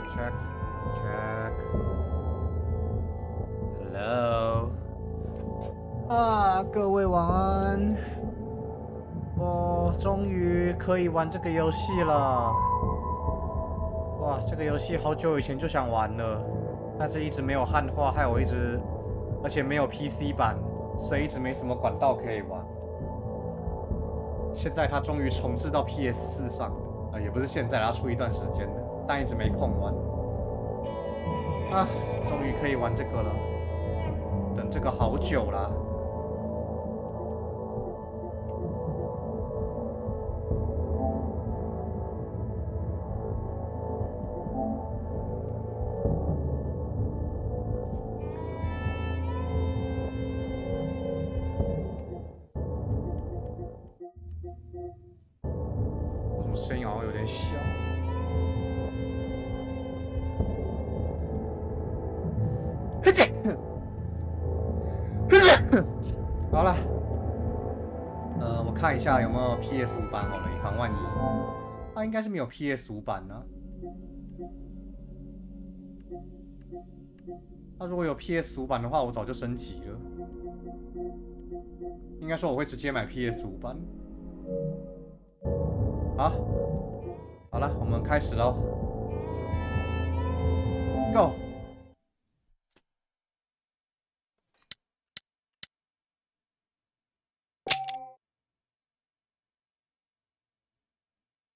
check check check。Hello。啊，各位晚安。我终于可以玩这个游戏了。哇，这个游戏好久以前就想玩了，但是一直没有汉化，害我一直，而且没有 PC 版，所以一直没什么管道可以玩。现在它终于重置到 PS4 上了，也不是现在，它出一段时间了，但一直没空玩。啊，终于可以玩这个了，等这个好久啦。声音好像有点小。好了，我看一下有没有 PS5 版好了，以防万一。它应该是没有 PS5 版呢。那如果有 PS5 版的话，我早就升级了。应该说我会直接买 PS5 版。好了，我们开始喽 ，Go！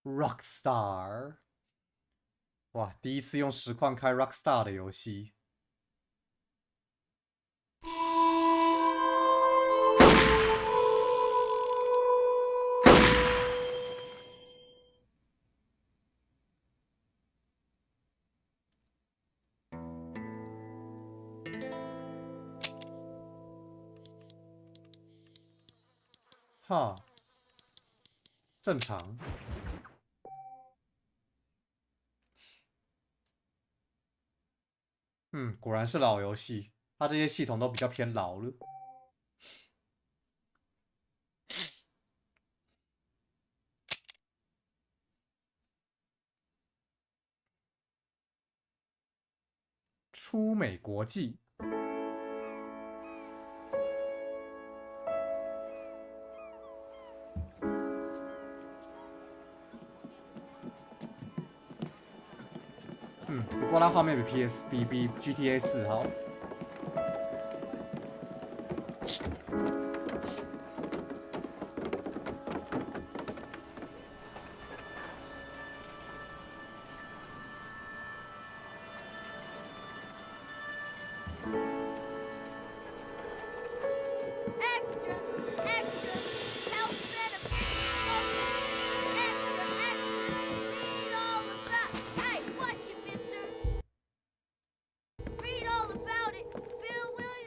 Rockstar， 哇，第一次用实况开 Rockstar 的游戏。哈，正常。果然是老游戏，它这些系统都比较偏老了。出美国际。不过它画面比 比 GTA 4好。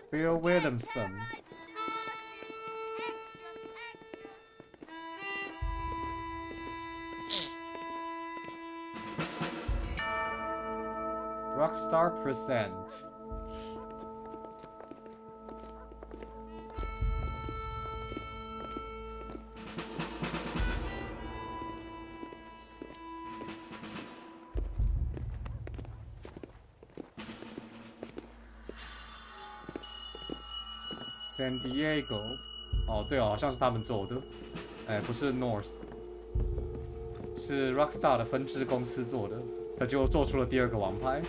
Bill Williamson。Rockstar present。San Diego， 哦对哦，好像是他们做的，不是 North， 是 Rockstar 的分支公司做的，那就做出了第二个王牌。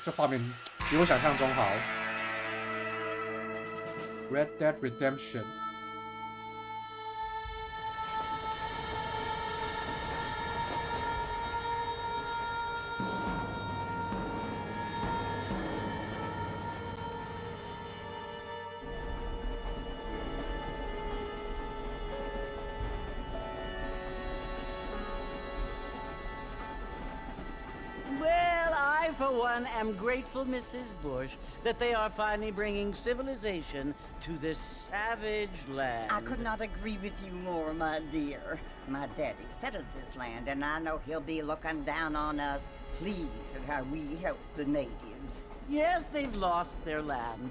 这画面比我想象中好。Red Dead Redemption。For one, am grateful, Mrs. Bush, that they are finally bringing civilization to this savage land. I could not agree with you more, my dear. My daddy settled this land, and I know he'll be looking down on us, pleased at how we help the natives. Yes, they've lost their land,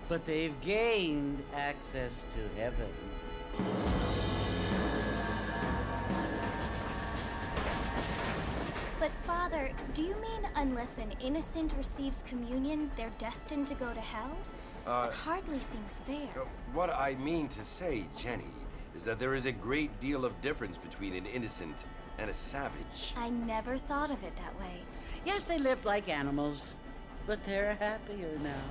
but they've gained access to heaven. But Father, do you mean unless an innocent receives communion, they're destined to go to hell? That hardly seems fair. What I mean to say, Jenny, is that there is a great deal of difference between an innocent and a savage. I never thought of it that way. Yes, they lived like animals, but they're happier now.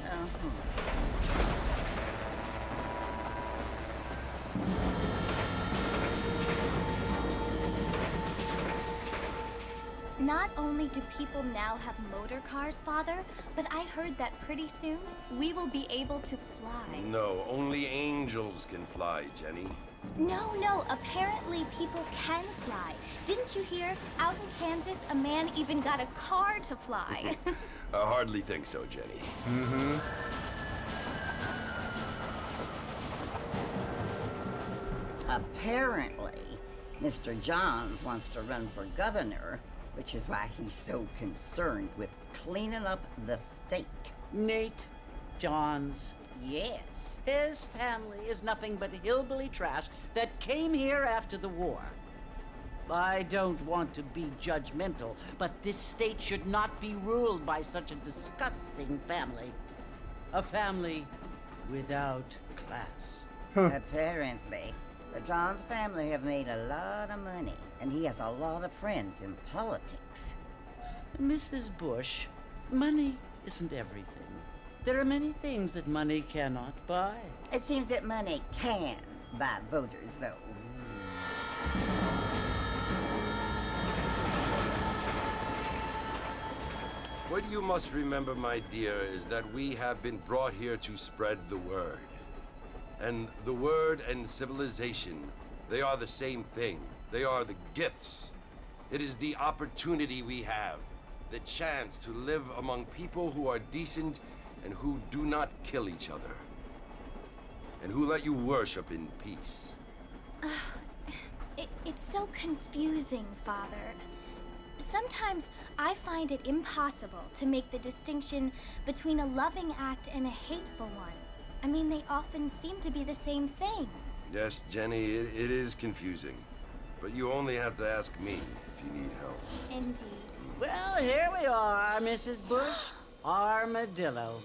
Not only do people now have motor cars, Father, but I heard that pretty soon we will be able to fly. No, only angels can fly, Jenny. No, apparently people can fly. Didn't you hear? Out in Kansas, a man even got a car to fly. I hardly think so, Jenny. Apparently, Mr. Johns wants to run for governor, which is why he's so concerned with cleaning up the state. Nate Johns. Yes. His family is nothing but hillbilly trash that came here after the war. I don't want to be judgmental, but this state should not be ruled by such a disgusting family. A family without class. Apparently, the Johns family have made a lot of money, and he has a lot of friends in politics. Mrs. Bush, money isn't everything. There are many things that money cannot buy. It seems that money can buy voters, though. What you must remember, my dear, is that we have been brought here to spread the word. And the word and civilization, they are the same thing. They are the gifts. It is the opportunity we have, the chance to live among people who are decent and who do not kill each other, and who let you worship in peace. It's so confusing, Father. Sometimes I find it impossible to make the distinction between a loving act and a hateful one. I mean, they often seem to be the same thing. Yes, Jenny, it is confusing. But you only have to ask me if you need help. Indeed. Well, here we are, Mrs. Bush. Armadillo.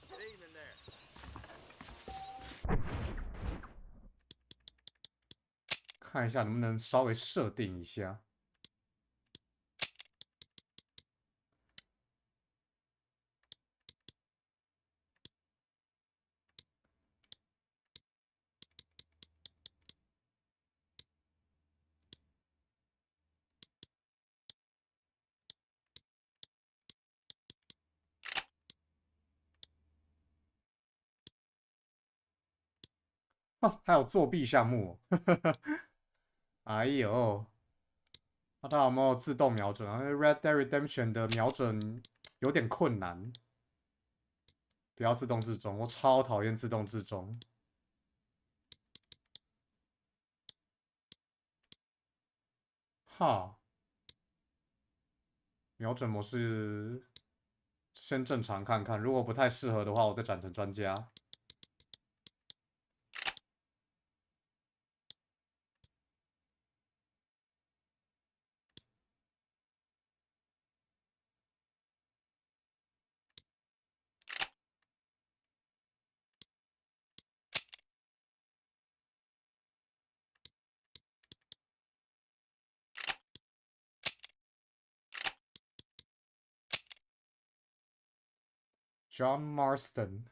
Good 看一下能不能稍微设定一下。哦，还有作弊项目哦。哎呦，那它有没有自动瞄准啊？因为 Red Dead Redemption 的瞄准有点困难。不要自动自中，我超讨厌自动自中。哈，瞄准模式先正常看看，如果不太适合的话，我再转成专家。John Marston。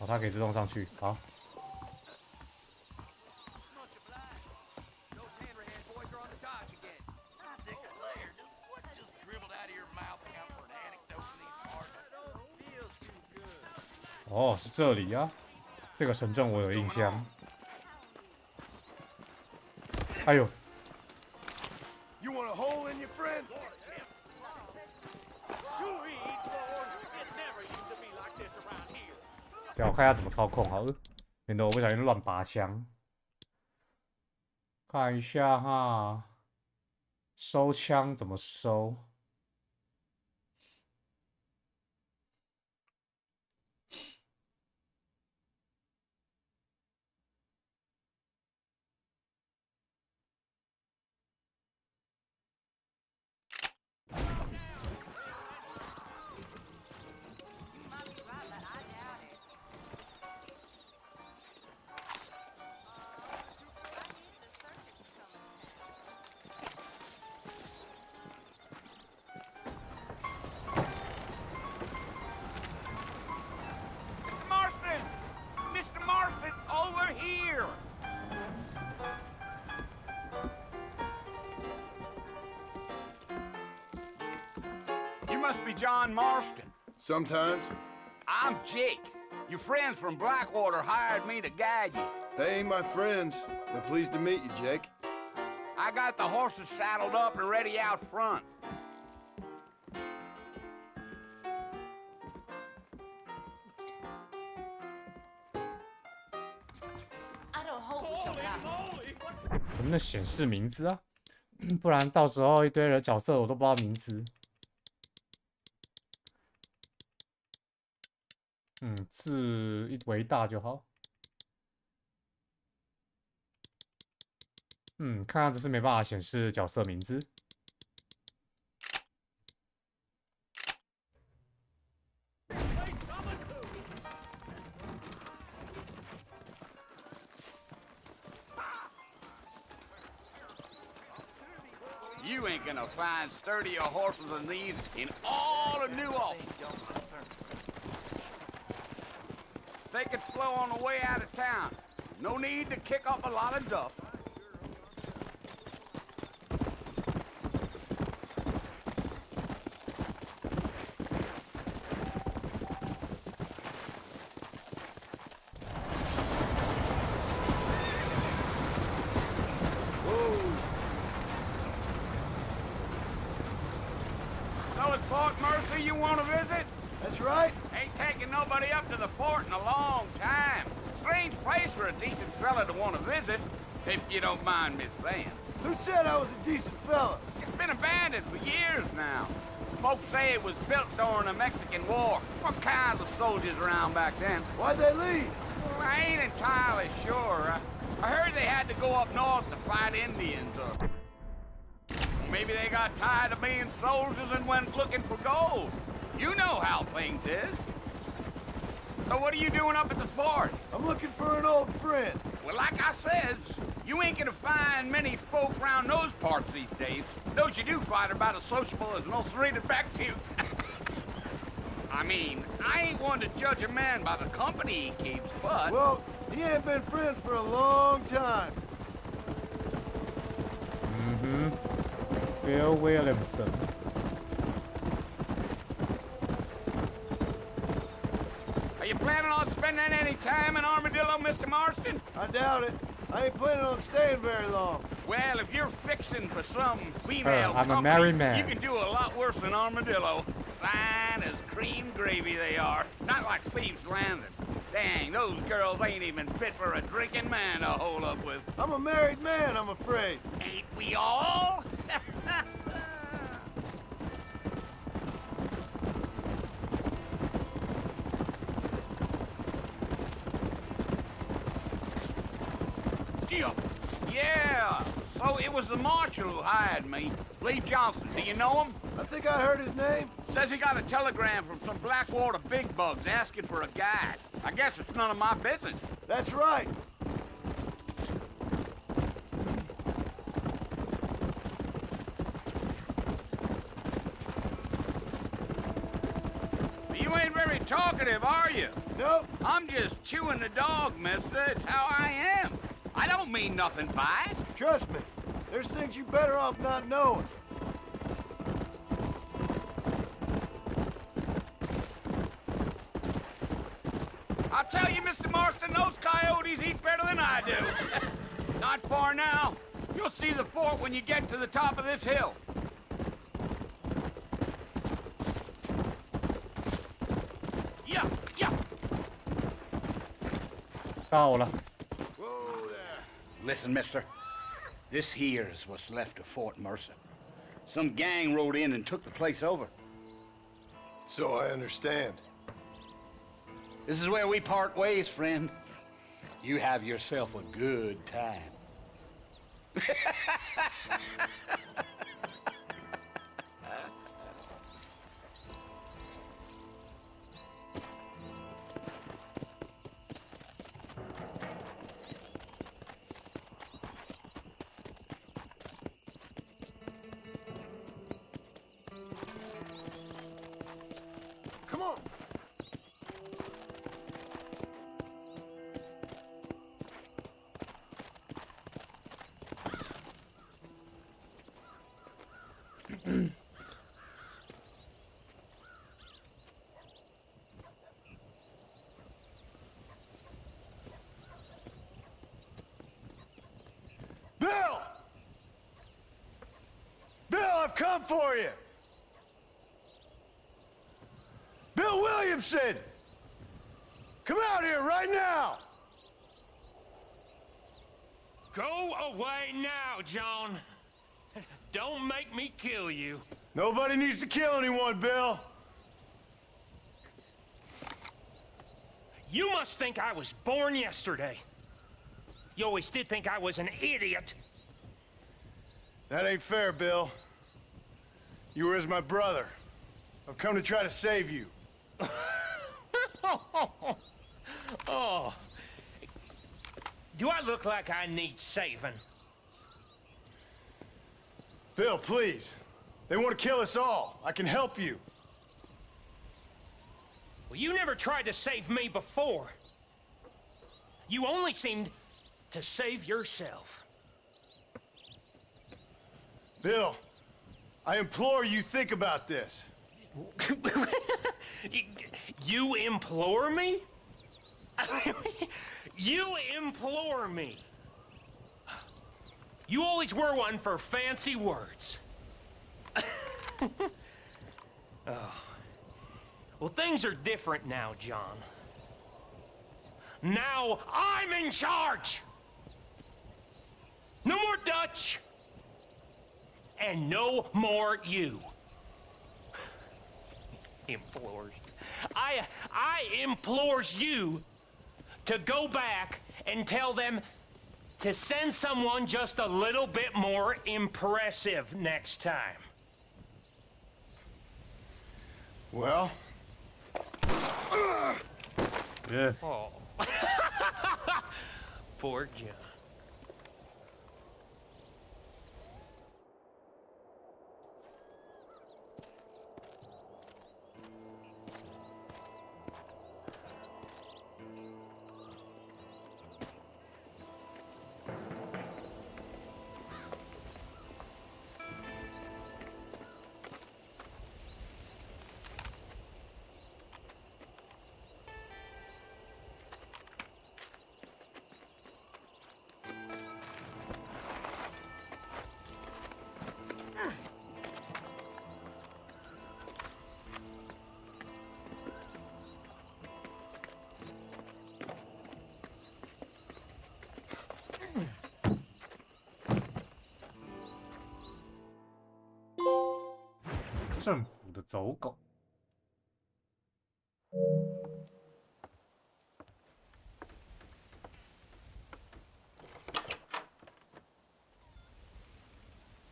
它可以自动上去。好。哦，是这里啊！这个城镇我有印象。哎呦！等我看一下怎么操控好了，免得我不小心乱拔枪。看一下哈，收枪怎么收？You must be John Marston. Sometimes. I'm Jake. Your friends from Blackwater hired me to guide you. They ain't my friends. They're pleased to meet you, Jake. I got the horses saddled up and ready out front. I don't hold with your gossip. 能不能显示名字啊？不然到时候一堆人角色我都不知道名字。字一为大就好。看样子是没办法显示角色名字。You ain't gonna find sturdier horses than these in all of New Ulm. Take it slow on the way out of town. No need to kick up a lot of dust. So it's Fort Mercy you want to visit? That's right. Ain't taking nobody up to the fort in a long time. Strange place for a decent fella to want to visit, if you don't mind me saying. Who said I was a decent fella? It's been abandoned for years now. Folks say it was built during the Mexican War. What kinds of soldiers around back then? Why'd they leave? Well, I ain't entirely sure. I heard they had to go up north to fight Indians, or maybe they got tired of being soldiers and went looking for gold. You know how things is. So what are you doing up at the fort? I'm looking for an old friend. Well, like I says, you ain't gonna find many folk around those parts these days. Those you do find are about as sociable as an ulcerated back tooth. I mean, I ain't one to judge a man by the company he keeps, but... Well, he ain't been friends for a long time. Bill Williamson. Are you planning on spending any time in Armadillo, Mr. Marston? I doubt it. I ain't planning on staying very long. Well, if you're fixing for some female I'm a company, married man. you can do a lot worse than Armadillo. Fine as cream gravy they are. Not like Thieves' Landing. Dang, those girls ain't even fit for a drinking man to hold up with. I'm a married man, I'm afraid. Ain't we all? Yeah, so it was the marshal who hired me. Lee Johnson, do you know him? I think I heard his name. Says he got a telegram from some Blackwater big bugs asking for a guide. I guess it's none of my business. That's right. You ain't very talkative, are you? Nope. I'm just chewing the dog, mister. It's how I am. I don't mean nothing by it. Trust me. There's things you're better off not knowing. I'll tell you, Mr. Marston, those coyotes eat better than I do. Not far now. You'll see the fort when you get to the top of this hill. Yeah, yeah. 到了。 Whoa there. Listen, mister. This here is what's left of Fort Mercer. Some gang rode in and took the place over. So I understand. This is where we part ways, friend. You have yourself a good time. Come on. Bill! Bill, I've come for you! Bill Williamson! Come out here right now! Go away now, John. Don't make me kill you. Nobody needs to kill anyone, Bill. You must think I was born yesterday. You always did think I was an idiot. That ain't fair, Bill. You were as my brother. I've come to try to save you. Oh. Do I look like I need saving? Bill, please. They want to kill us all. I can help you. Well, you never tried to save me before. You only seemed to save yourself. Bill, I implore you think about this. You implore me? You implore me. You always were one for fancy words. Oh. Well, things are different now, John. Now I'm in charge. No more Dutch. And no more you. Implores. I implores you to go back and tell them to send someone just a little bit more impressive next time. Well? Yeah. Oh. Poor John. "政府的走狗。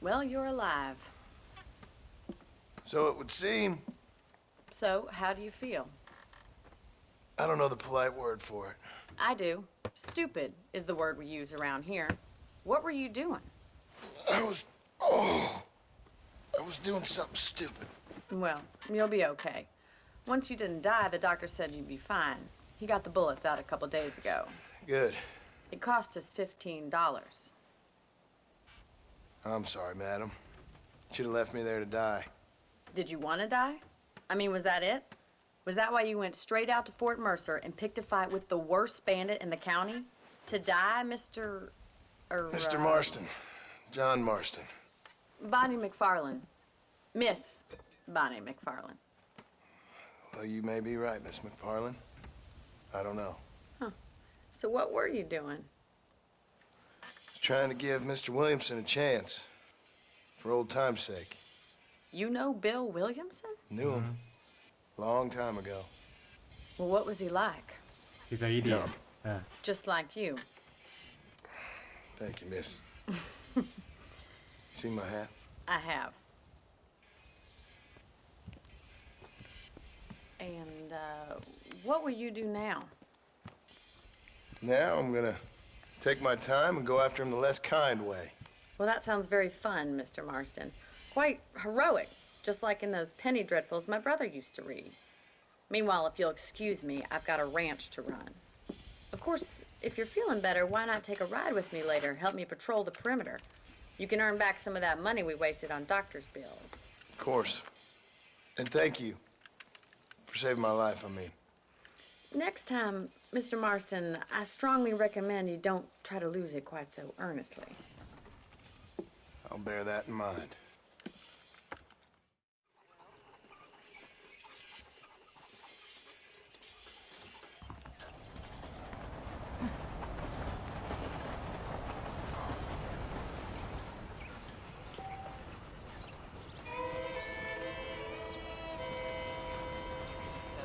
Well, you're alive. So it would seem. So, how do you feel? I don't know the polite word for it. I do. Stupid is the word we use around here. What were you doing? I was doing something stupid. Well, you'll be okay. Once you didn't die, the doctor said you'd be fine. He got the bullets out a couple days ago. Good. It cost us $15. I'm sorry, madam. Should have left me there to die. Did you want to die? I mean, was that it? Was that why you went straight out to Fort Mercer and picked a fight with the worst bandit in the county? To die, Mr. Mr. Marston. John Marston. Bonnie McFarlane. Miss Bonnie McFarlane. Well, you may be right, Miss McFarlane. I don't know. Huh. So what were you doing? Just trying to give Mr. Williamson a chance. For old time's sake. You know Bill Williamson? Knew him. Long time ago. Well, what was he like? He's an idiot. Just like you. Thank you, miss. See my hat? I have. And, what will you do now? Now I'm gonna take my time and go after him the less kind way. Well, that sounds very fun, Mr. Marston. Quite heroic, just like in those penny dreadfuls my brother used to read. Meanwhile, if you'll excuse me, I've got a ranch to run. Of course, if you're feeling better, why not take a ride with me later? Help me patrol the perimeter. You can earn back some of that money we wasted on doctor's bills. Of course. And thank you for saving my life, I mean. Next time, Mr. Marston, I strongly recommend you don't try to lose it quite so earnestly. I'll bear that in mind.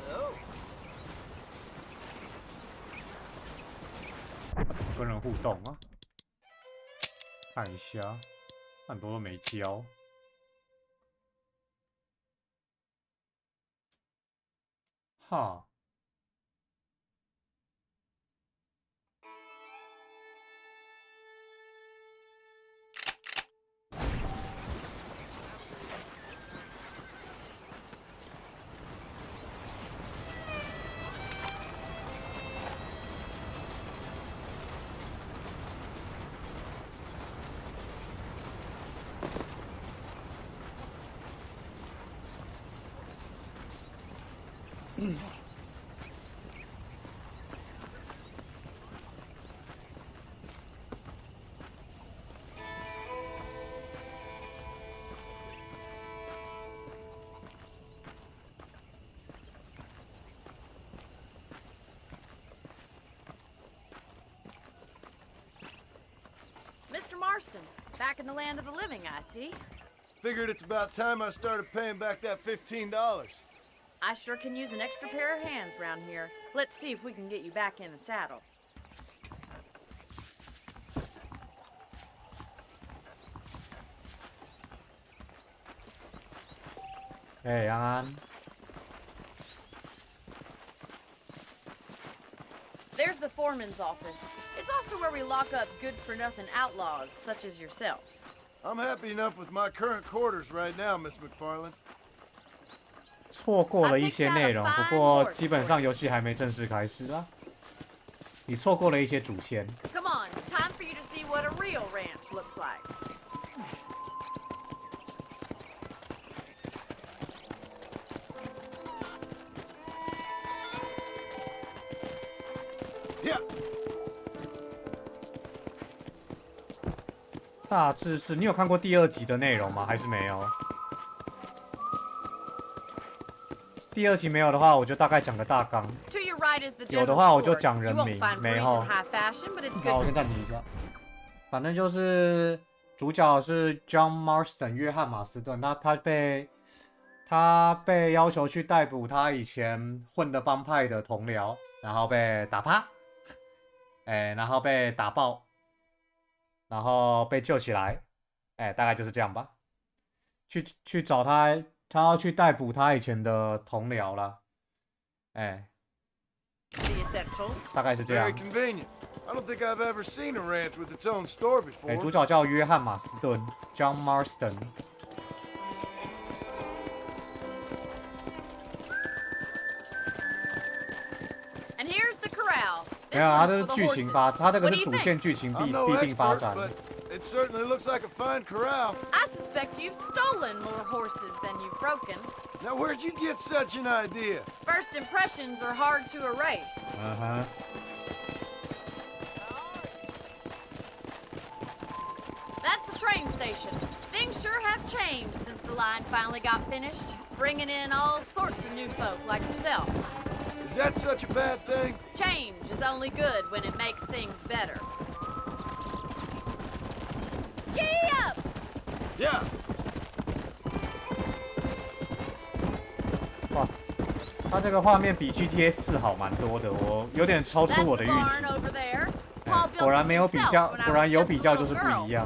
Hello. 他怎么跟人互动啊？看一下，很多都没教。哈。Mr. Marston, back in the land of the living, I see. Figured it's about time I started paying back that $15. I sure can use an extra pair of hands around here. Let's see if we can get you back in the saddle. Hey, 安安。 There's the foreman's office. It's also where we lock up good-for-nothing outlaws, such as yourself. I'm happy enough with my current quarters right now, Miss McFarlane. 错过了一些内容，不过基本上游戏还没正式开始啊。你错过了一些主线。 Come on, time for you to see what a real ranch looks like. Yeah. 大致是你有看过第2集的内容吗？还是没有？第2集没有的话，我就大概讲个大纲。 To your right is the 有的 general 话我就 store. 讲人 You 名 won't find 没 Parisian 有。 high fashion, but it's 好，我 good. 先暂停一下。反正就是主角是 John Marston 约翰马斯顿，他被要求去逮捕他以前混的帮派的同僚，然后被打趴，然后被打爆，然后被救起来，大概就是这样吧。去找他，他要去逮捕他以前的同僚啦，The essentials. 大概是这样 Very。convenient. I don't think I've ever seen a ranch with its own store 主 before. 角叫约翰马斯顿 ，John Marston。 And here's 没有，它这是剧情发，它这个是主线剧情必定发展。 It certainly looks like a fine corral. I suspect you've stolen more horses than you've broken. Now, where'd you get such an idea? First impressions are hard to erase. That's the train station. Things sure have changed since the line finally got finished, bringing in all sorts of new folk like yourself. Is that such a bad thing? Change is only good when it makes things better. Giddy up! Yeah. 哇，它这个画面比 GTA 4好蛮多的，我有点超出我的预期。果然没有比较，果然有比较就是不一样。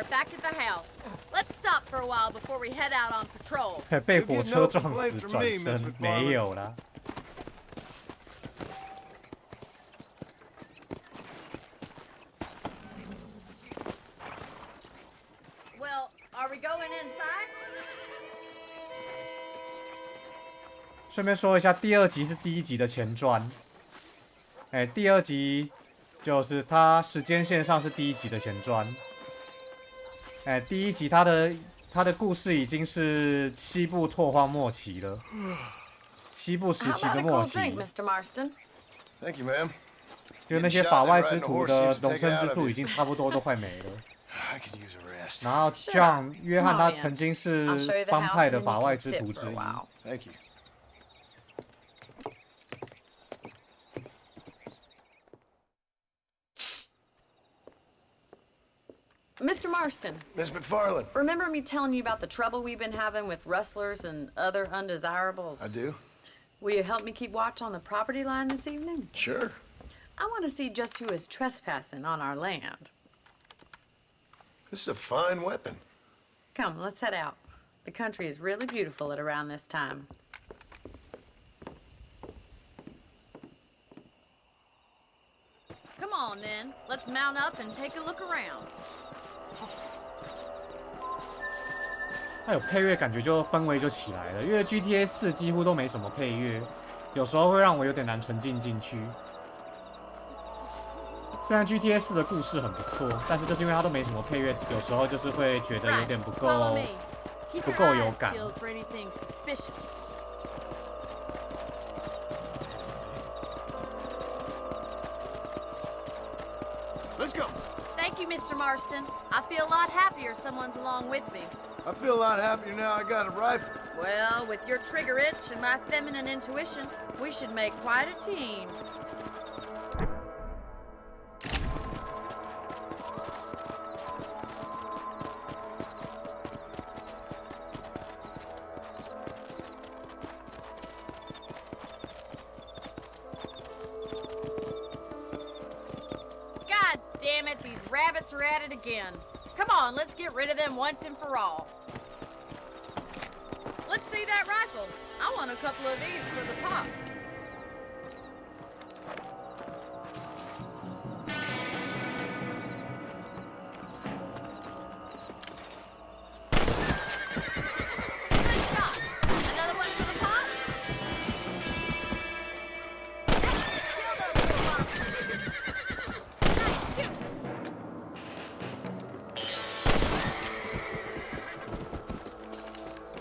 Back at the house. Let's stop for a while before we head out on patrol. 被火车撞死转身没有啦。Well, are we going inside? 顺便说一下，第2集是第1集的前传。第2集就是它时间线上是第1集的前传。 第1集它的故事已经是西部拓荒末期了，西部时期的末期。Thank you, ma'am. 就那些法外之徒的容身之处已经差不多都快没了。然后 John 约翰他曾经是帮派的法外之徒之一。Thank you. Mr. Marston. Miss McFarland. Remember me telling you about the trouble we've been having with rustlers and other undesirables? I do. Will you help me keep watch on the property line this evening? Sure. I want to see just who is trespassing on our land. This is a fine weapon. Come, let's head out. The country is really beautiful at around this time. Come on, then. Let's mount up and take a look around. 它有配乐，感觉就氛围就起来了。因为 GTA 4几乎都没什么配乐，有时候会让我有点难沉浸进去。虽然 GTA 4的故事很不错，但是就是因为它都没什么配乐，有时候就是会觉得有点不够有感。Let's go. Thank you, Mr. Marston. I feel a lot happier someone's along with me. I feel a lot happier now I got a rifle. Well, with your trigger itch and my feminine intuition, we should make quite a team. God damn it, these rabbits are at it again. Come on, let's get rid of them once and for all. Let's see that rifle. I want a couple of these for the pop. Good shot. Another one for the pop. Kill those little monsters. Nice shoot.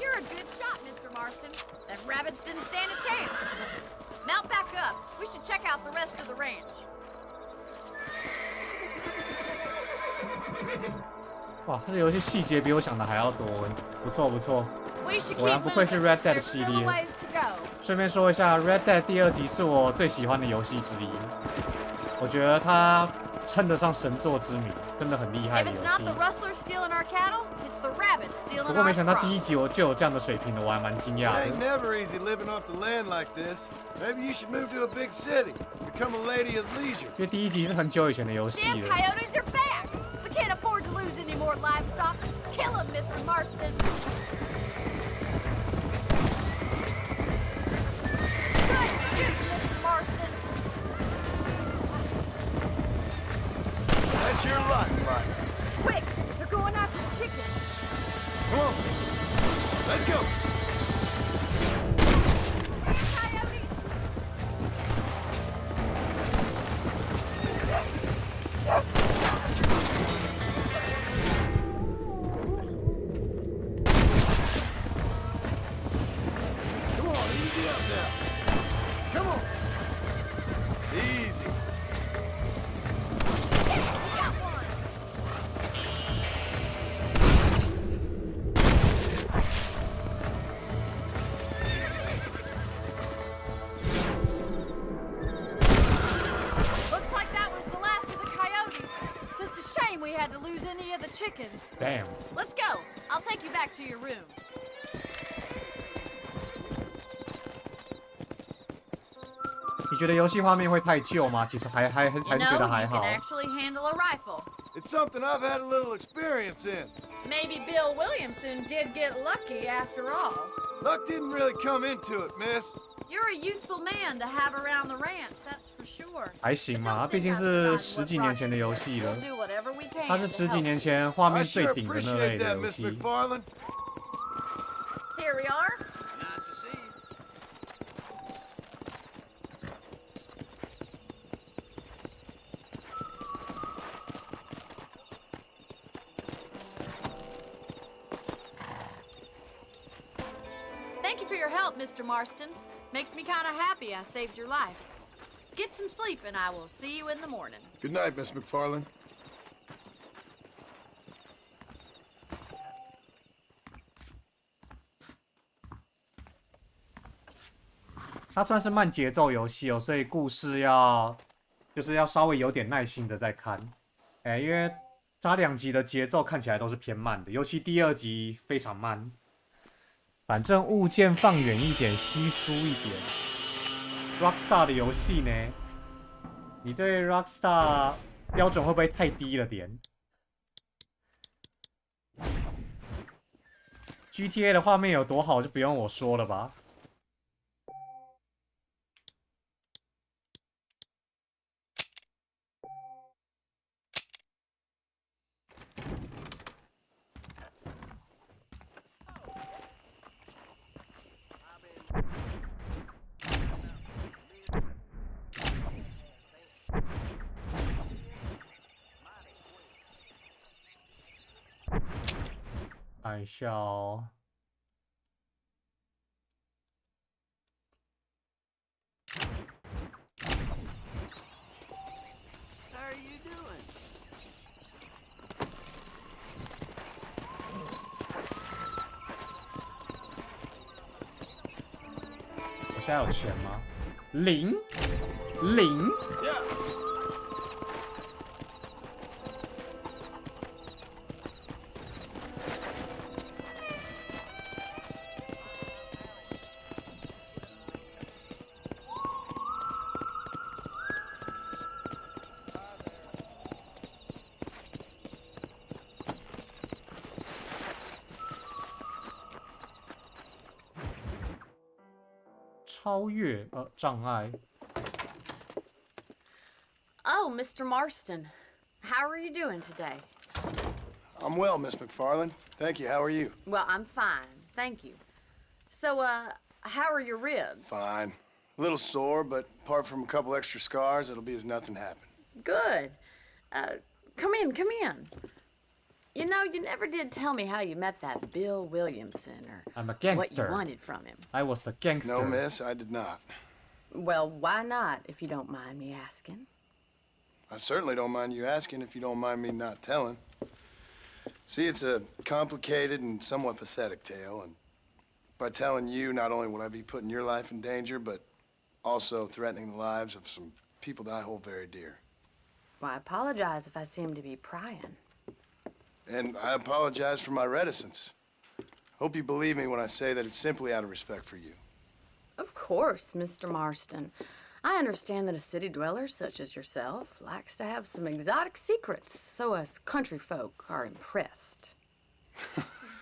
You're a good shot, Mr. Marston. Them rabbits didn't stand a chance. Mount back up. We should check out the rest of the ranch. 哇，这个游戏细节比我想的还要多，不错不错。 We should 果然 keep 不愧是 moving. Red Dead There's 系 still a 列。 ways to go. 顺便说一下，《Red Dead》第2集是我最喜欢的游戏之一。我觉得它称得上神作之名，真的很厉害 If 的游 it's not 戏 the。rustlers stealing our cattle, it's the rabbits 不 stealing 过没 our 想到 crop. 第1集我就有这样的水平了，我还蛮惊讶 It ain't 的。 never easy living off the land like this. Maybe you should move to a big city, become a lady of leisure. 因为第1集是很久以前的游戏 Damn 了。 coyotes are back! We can't afford to lose any more livestock. Kill them, Mr. Marston. Good shoot, Mr. Marston. That's your lifeline. Quick, they're going after the chicken. Come on. Let's go. now. Come on. Easy. Looks like that was the last of the coyotes. Just a shame we had to lose any of the chickens. Damn. Let's go. I'll take you back to your room. 你觉得游戏画面会太旧吗？其实还是 You 觉 know, 得 you 还 can 好。 actually handle a rifle. It's something I've had a little experience in. Maybe Bill Williamson did get lucky after all. Luck didn't really come into it, miss. You're a useful man to have around the ranch, that's for sure. 还行 But 嘛， don't 毕 think 竟 I've 是 forgotten 十 what 几年 brought 前的 you 游 here. 戏了 We'll。do whatever we can 它是 to 十几 help. 年前画 I 面 sure 最顶的那类 appreciate 的 that, 游 Miss 戏。 McFarland. Here we are. Nice to see you. Thank you for your help, Mr. Marston. Makes me kind of happy I saved your life. Get some sleep and I will see you in the morning. Good night, Miss McFarland. 它算是慢节奏游戏哦，所以故事就是要稍微有点耐心的在看。因为它2集的节奏看起来都是偏慢的，尤其第2集非常慢。反正物件放远一点，稀疏一点。Rockstar 的游戏呢？你对 Rockstar 标准会不会太低了点 ？GTA 的画面有多好，就不用我说了吧。看一下哦。How are you doing? 我现在有钱吗？零。超越障碍。Oh, Mr. Marston. How are you doing today? I'm well, Miss McFarland. Thank you. How are you? Well, I'm fine. Thank you. So, how are your ribs? Fine. A little sore, but apart from a couple extra scars, it'll be as nothing happened. Good. Come in. You know, you never did tell me how you met that Bill Williamson or I'm a what you gangster. wanted from him. I was the gangster. No, miss, I did not. Well, why not, if you don't mind me asking? I certainly don't mind you asking if you don't mind me not telling. See, it's a complicated and somewhat pathetic tale, and by telling you, not only would I be putting your life in danger, but also threatening the lives of some people that I hold very dear. Well, I apologize if I seem to be prying. And I apologize for my reticence. Hope you believe me when I say that it's simply out of respect for you. Of course, Mr. Marston. I understand that a city dweller such as yourself likes to have some exotic secrets, so us country folk are impressed.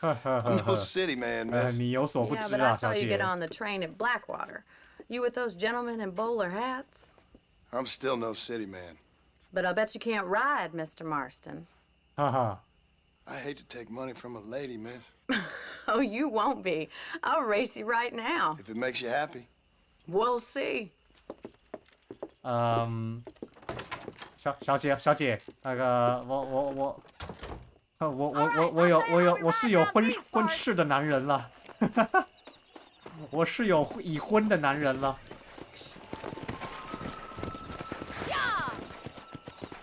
I'm no city man, miss. 你有所不 Yeah, 知 but I 啊， saw 小 you get 姐。 on the train at Blackwater. You with those gentlemen in bowler hats? I'm still no city man. But I bet you can't ride, Mr. Marston. 哈哈。 I hate to take money from a lady, miss. Oh, you won't be. I'll race you right now. If it makes you happy. We'll see. 小姐，那个我是有婚事的男人了。我是有已婚的男人了。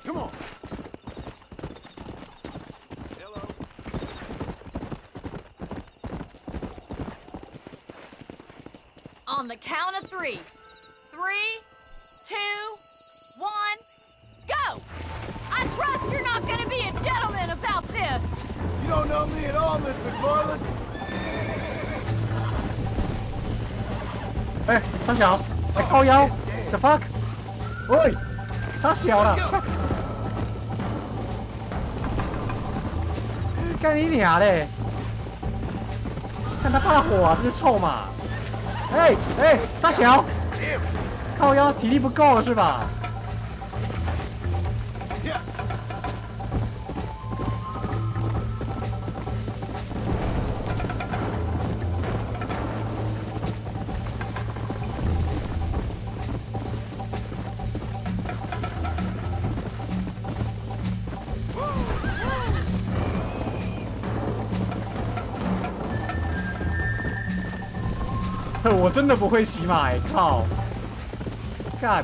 Come on. On the count of 3. 3, 2, 1, go! I trust you're not gonna be a gentleman about this! You don't know me at all, Miss McFarland. 哎，傻小，来靠腰 ，the fuck？ 喂，傻小了，干你娘嘞！看他怕火啊，这是臭马！哎哎，傻小，靠腰，体力不够了是吧？ 我真的不会骑马哎，靠！干！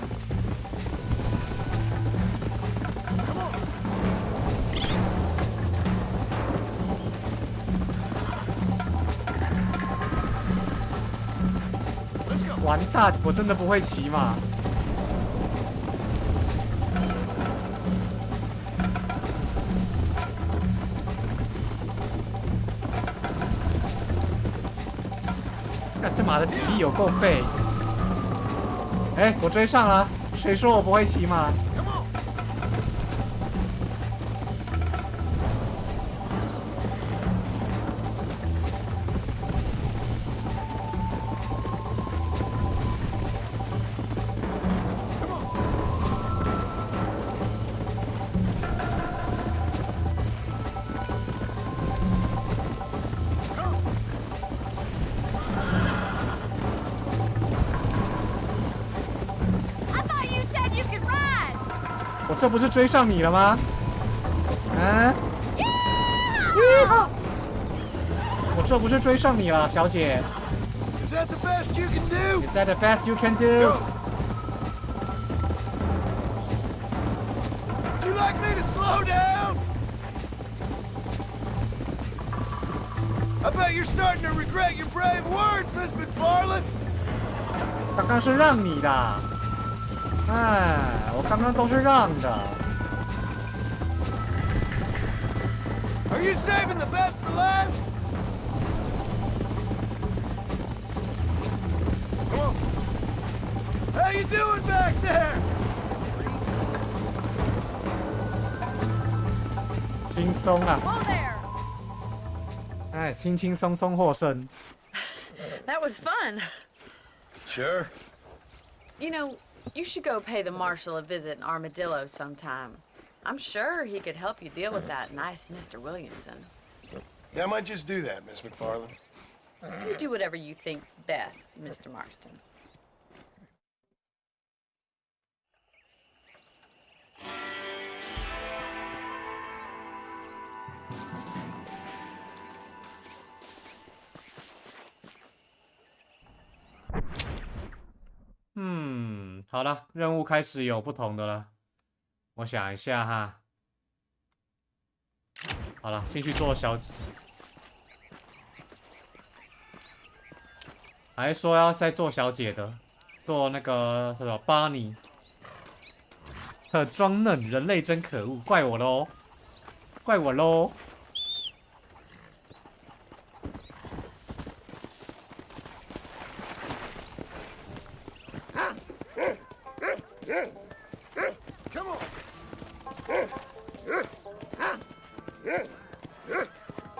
完蛋，我真的不会骑马。这马的体力有够废！哎，我追上了，谁说我不会骑马？我这不是追上你了吗？嗯？我这不是追上你了，小姐。Is that the best you can do? Is that the best you can do? Would you like me to slow down? I bet you're starting to regret your brave words, Miss McFarland. 刚刚是让你的。哎，我刚刚都是让的。Are you saving the best for last? Come on. How you doing back there? 轻松啊！ Whoa there! 哎，轻轻松松获胜。That was fun. Sure. You know, you should go pay the marshal a visit in Armadillo sometime. I'm sure he could help you deal with that nice Mr. Williamson. Yeah, I might just do that, Miss McFarland. You do whatever you think's best, Mr. Marston. Hmm. 好了，任务开始有不同的了。我想一下哈。好了，先去做小。还说要再做小姐的，做那个什么巴尼。装嫩，人类真可恶，怪我喽，怪我喽。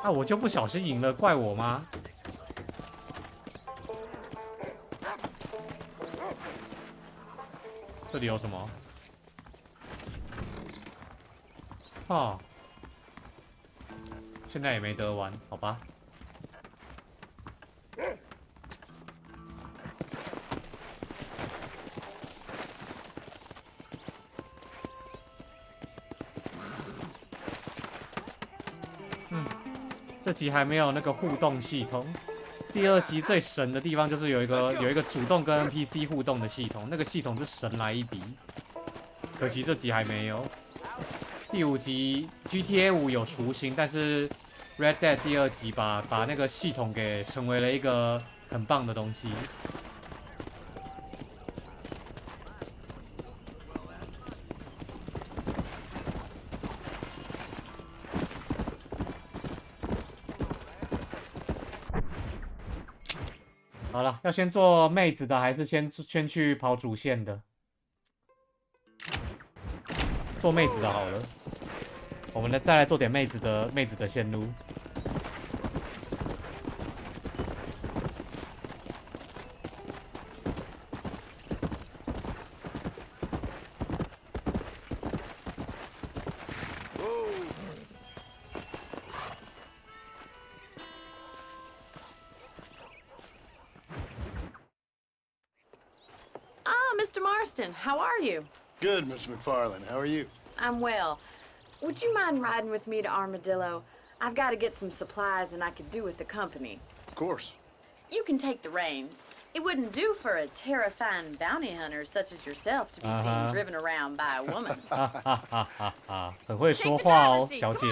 啊！我就不小心赢了，怪我吗？这里有什么？哦，现在也没得玩，好吧。这集还没有那个互动系统，第2集最神的地方就是有一个主动跟 NPC 互动的系统，那个系统是神来一笔。可惜这集还没有。第5集 GTA 5有雏形，但是 Red Dead 第2集把那个系统给成为了一个很棒的东西。好了，要先做妹子的，还是先去跑主线的？做妹子的好了，我们再来做点妹子的线路。Mr. Marston, how are you? Good, Miss McFarland. How are you? I'm well. Would you mind riding with me to Armadillo? I've got to get some supplies and I could do with the company. Of course. You can take the reins. It wouldn't do for a terrifying bounty hunter such as yourself to be seen driven around by a woman. 很会说话哦，小姐。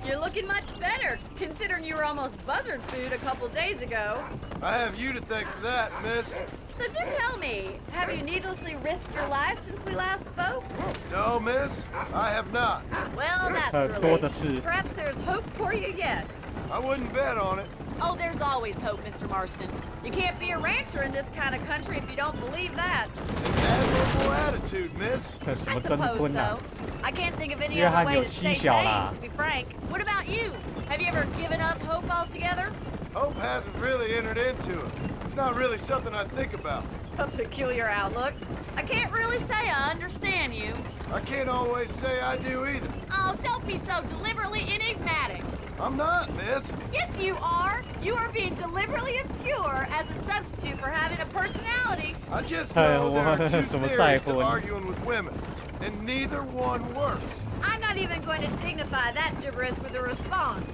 You're looking much better, considering you were almost buzzard food a couple days ago. I have you to thank for that, miss. So do tell me, have you needlessly risked your life since we last spoke? No, miss, I have not. Well, that's 多的 relief. 是。 Perhaps there's hope for you yet. I wouldn't bet on it. Oh, there's always hope, Mr. Marston. You can't be a rancher in this kind of country if you don't believe that. An admirable attitude, miss. 什 I 么真 suppose 婚啊？ so. I can't think of any 约 other 翰 way 有 to 妻 stay 小啦 sane, to be frank. What about you? Have you ever given up hope altogether? Hope hasn't really entered into it. It's not really something I think about. A peculiar outlook. I can't really say I understand you. I can't always say I do either. Oh, don't be so deliberately enigmatic. I'm not, miss. Yes, you are. You are being deliberately obscure as a substitute for having a personality. I just know there are two 什么 theories 再 to 婚？ arguing with women, and neither one works. I'm not even going to dignify that gibberish with a response.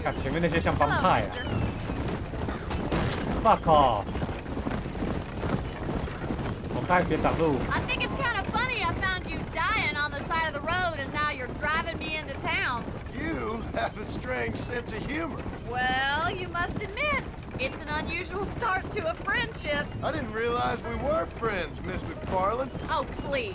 看前面那些像帮 Hello, 派啊 mister. ！fuck off！我开别挡路。 I think it's kind of funny I found you dying on the side of the road and now you're driving me into town. You have a strange sense of humor. Well, you must admit, it's an unusual start to a friendship. I didn't realize we were friends, Miss McFarland. Oh, please.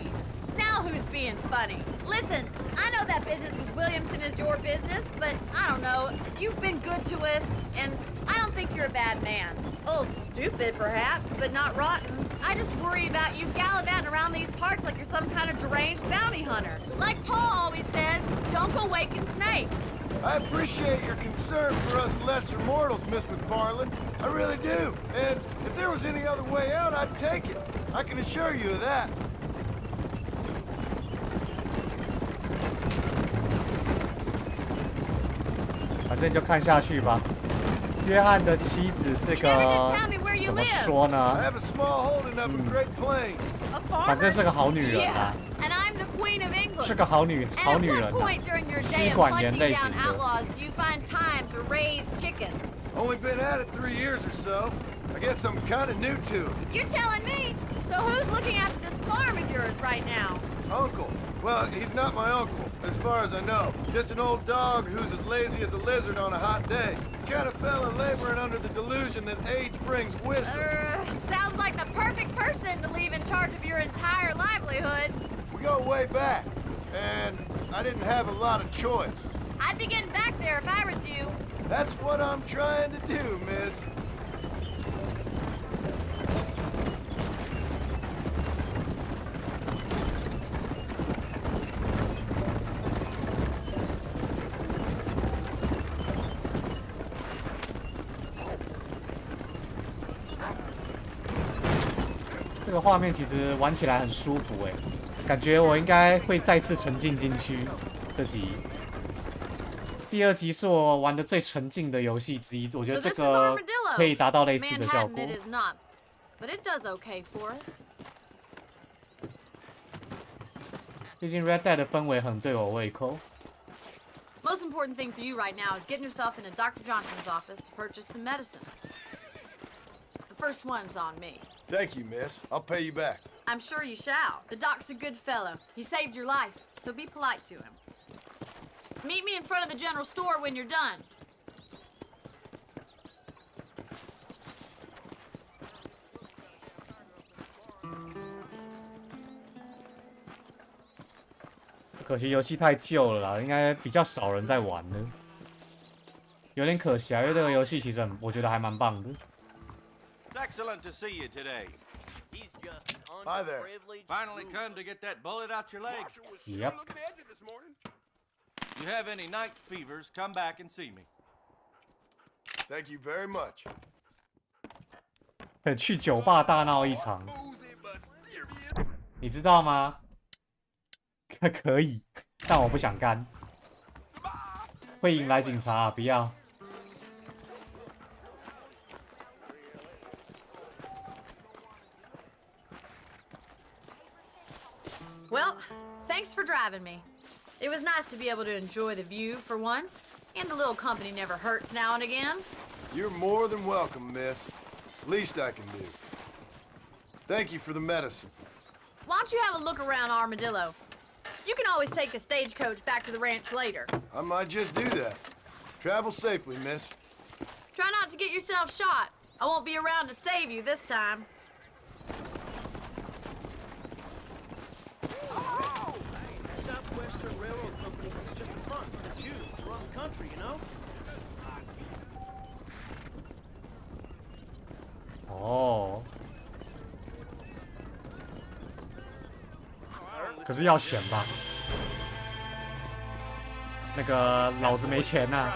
Now who's being funny? Listen, I know that business with Williamson is your business, but I don't know. You've been good to us, and I don't think you're a bad man. A little stupid, perhaps, but not rotten. I just worry about you gallivanting around these parts like you're some kind of deranged bounty hunter. Like Paul always says, don't go waking snakes. I appreciate your concern for us lesser mortals, Miss McFarland. I really do. And if there was any other way out, I'd take it. I can assure you of that. 反正就看下去吧。约翰的妻子是 You 个 never did tell me where you 怎么 live. 说 I 呢？ have a small holding up in Great Plains. A farmer? 反正是个好女人 Yeah, 啊， and I'm the queen of England. 是个好女 And 好 at 女 what 人啊。 point during your day of 妻管严 hunting 类 down 型的。 outlaws do you find time to raise chickens? Only been at it 3 years or so. I guess I'm kind of new to it. You're telling me. So who's looking after this farm of yours right now? Uncle. Well, he's not my uncle, as far as I know. Just an old dog who's as lazy as a lizard on a hot day. Kind of fella laboring under the delusion that age brings wisdom. Sounds like the perfect person to leave in charge of your entire livelihood. We go way back, and I didn't have a lot of choice. I'd be getting back there if I was you. That's what I'm trying to do, miss. 这个画面其实玩起来很舒服哎，感觉我应该会再次沉浸进去。这集第2集是我玩的最沉浸的游戏之一，我觉 So 得这 this is 个 Armadillo. 可以达到类似的效 Manhattan 果。 it is not, but it does okay for us. 毕竟 Red Dead 的氛围很对我胃口。 Most important thing for you right now is getting yourself into Dr. Johnson's office to purchase some medicine. The first one's on me. Thank you, miss. I'll pay you back. I'm sure you shall. The doc's a good fellow. He saved your life, so be polite to him. Meet me in front of the general store when you're done. 可惜游戏太旧了啦，应该比较少人在玩了，有点可惜啊，因为这个游戏其实我觉得还蛮棒的。 It's excellent to see you today. Hi there. Finally come to get that bullet out your leg. Yep. You have any night fevers, come back and see me. Thank you very much. 去酒吧大闹一场，你知道吗？可以，但我不想干，会引来警察啊！不要。 Well, thanks for driving me. It was nice to be able to enjoy the view for once, and a little company never hurts now and again. You're more than welcome, miss. Least I can do. Thank you for the medicine. Why don't you have a look around Armadillo? You can always take a stagecoach back to the ranch later. I might just do that. Travel safely, miss. Try not to get yourself shot. I won't be around to save you this time. Southwestern Railroad Company is just a front for the Jews to run the country, you know? 哦。可是要选吧？那个老子没钱呐、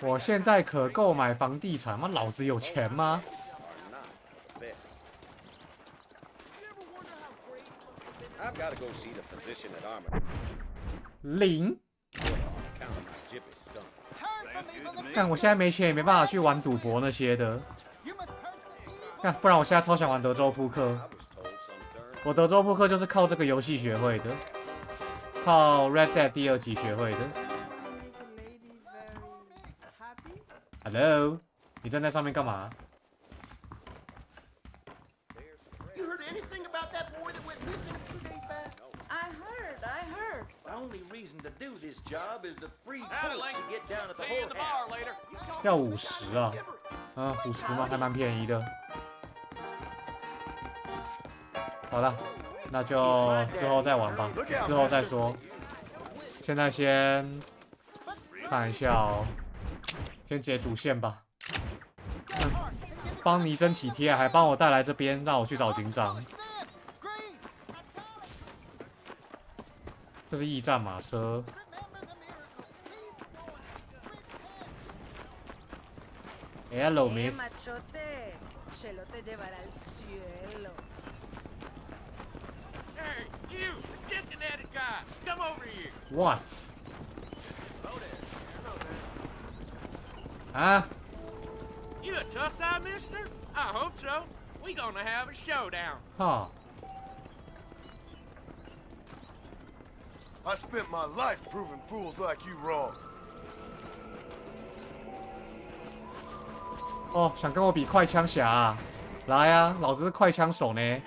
我现在可购买房地产吗？老子有钱吗？ I've got to go see the physician at Armadillo. 零。 Count on my jippy stump. 但我现在没钱，也没办法去玩赌博那些的。看，不然我现在超想玩德州扑克。我德州扑克就是靠这个游戏学会的，靠 Red Dead 第2集学会的。Hello， 你站在上面干嘛？ You heard anything about that boy that went missing a few days back? I heard. The only reason to do this job is to free folks to get down at the whorehouse. 要50啊？啊，50吗？还蛮便宜的。好了，那就之后再玩吧，之后再说。现在先看一下哦，先解主线吧。邦尼真体贴，还帮我带来这边，让我去找警长。这是驿站马车。Hello, Miss. Hey, you, the chicken-headed guy, come over here. What? 啊？ You a tough guy, mister? I hope so. We gonna have a showdown. 哈。 I spent my life proving fools like you wrong. 哦，想跟我比快枪侠啊？来啊，老子是快枪手呢。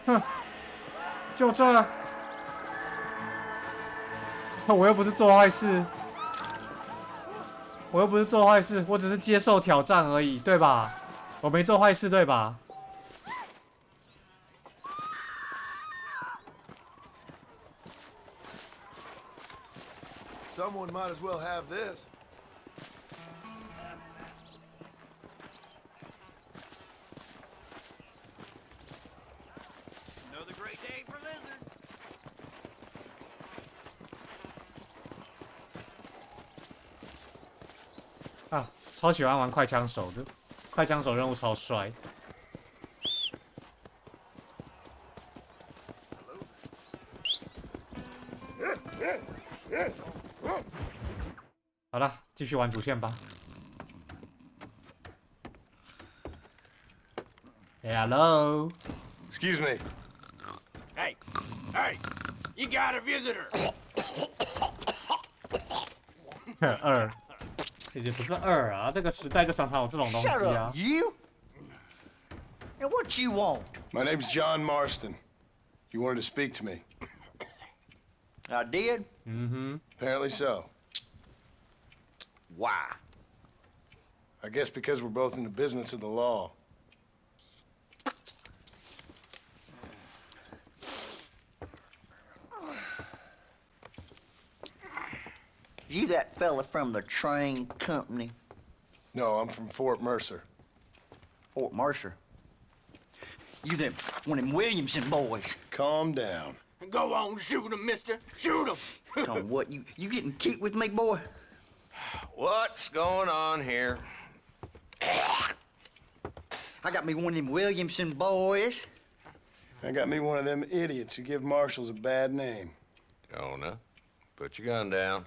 哼，就这，我又不是做坏事，我只是接受挑战而已，对吧？我没做坏事，对吧？ someone might as well have this. Another great day for lizards. 啊，超喜欢玩快枪手的，快枪手任务超帅。好了，继续玩主线吧。Hello. Excuse me. Hey, you got a visitor. 二，也不是二啊，这个时代就常常有这种东西 Shut 啊 up,。you! Now what you want? My name's John Marston. You wanted to speak to me. I did? Mm-hmm. Apparently so. Why? I guess because we're both in the business of the law. You that fella from the train company? No, I'm from Fort Mercer. Fort Mercer? You them one of them Williamson boys? Calm down. Go on, shoot him, mister. Shoot him. Come what, you getting kicked with me, boy? What's going on here? I got me one of them Williamson boys. I got me one of them idiots who give marshals a bad name. Jonah, put your gun down.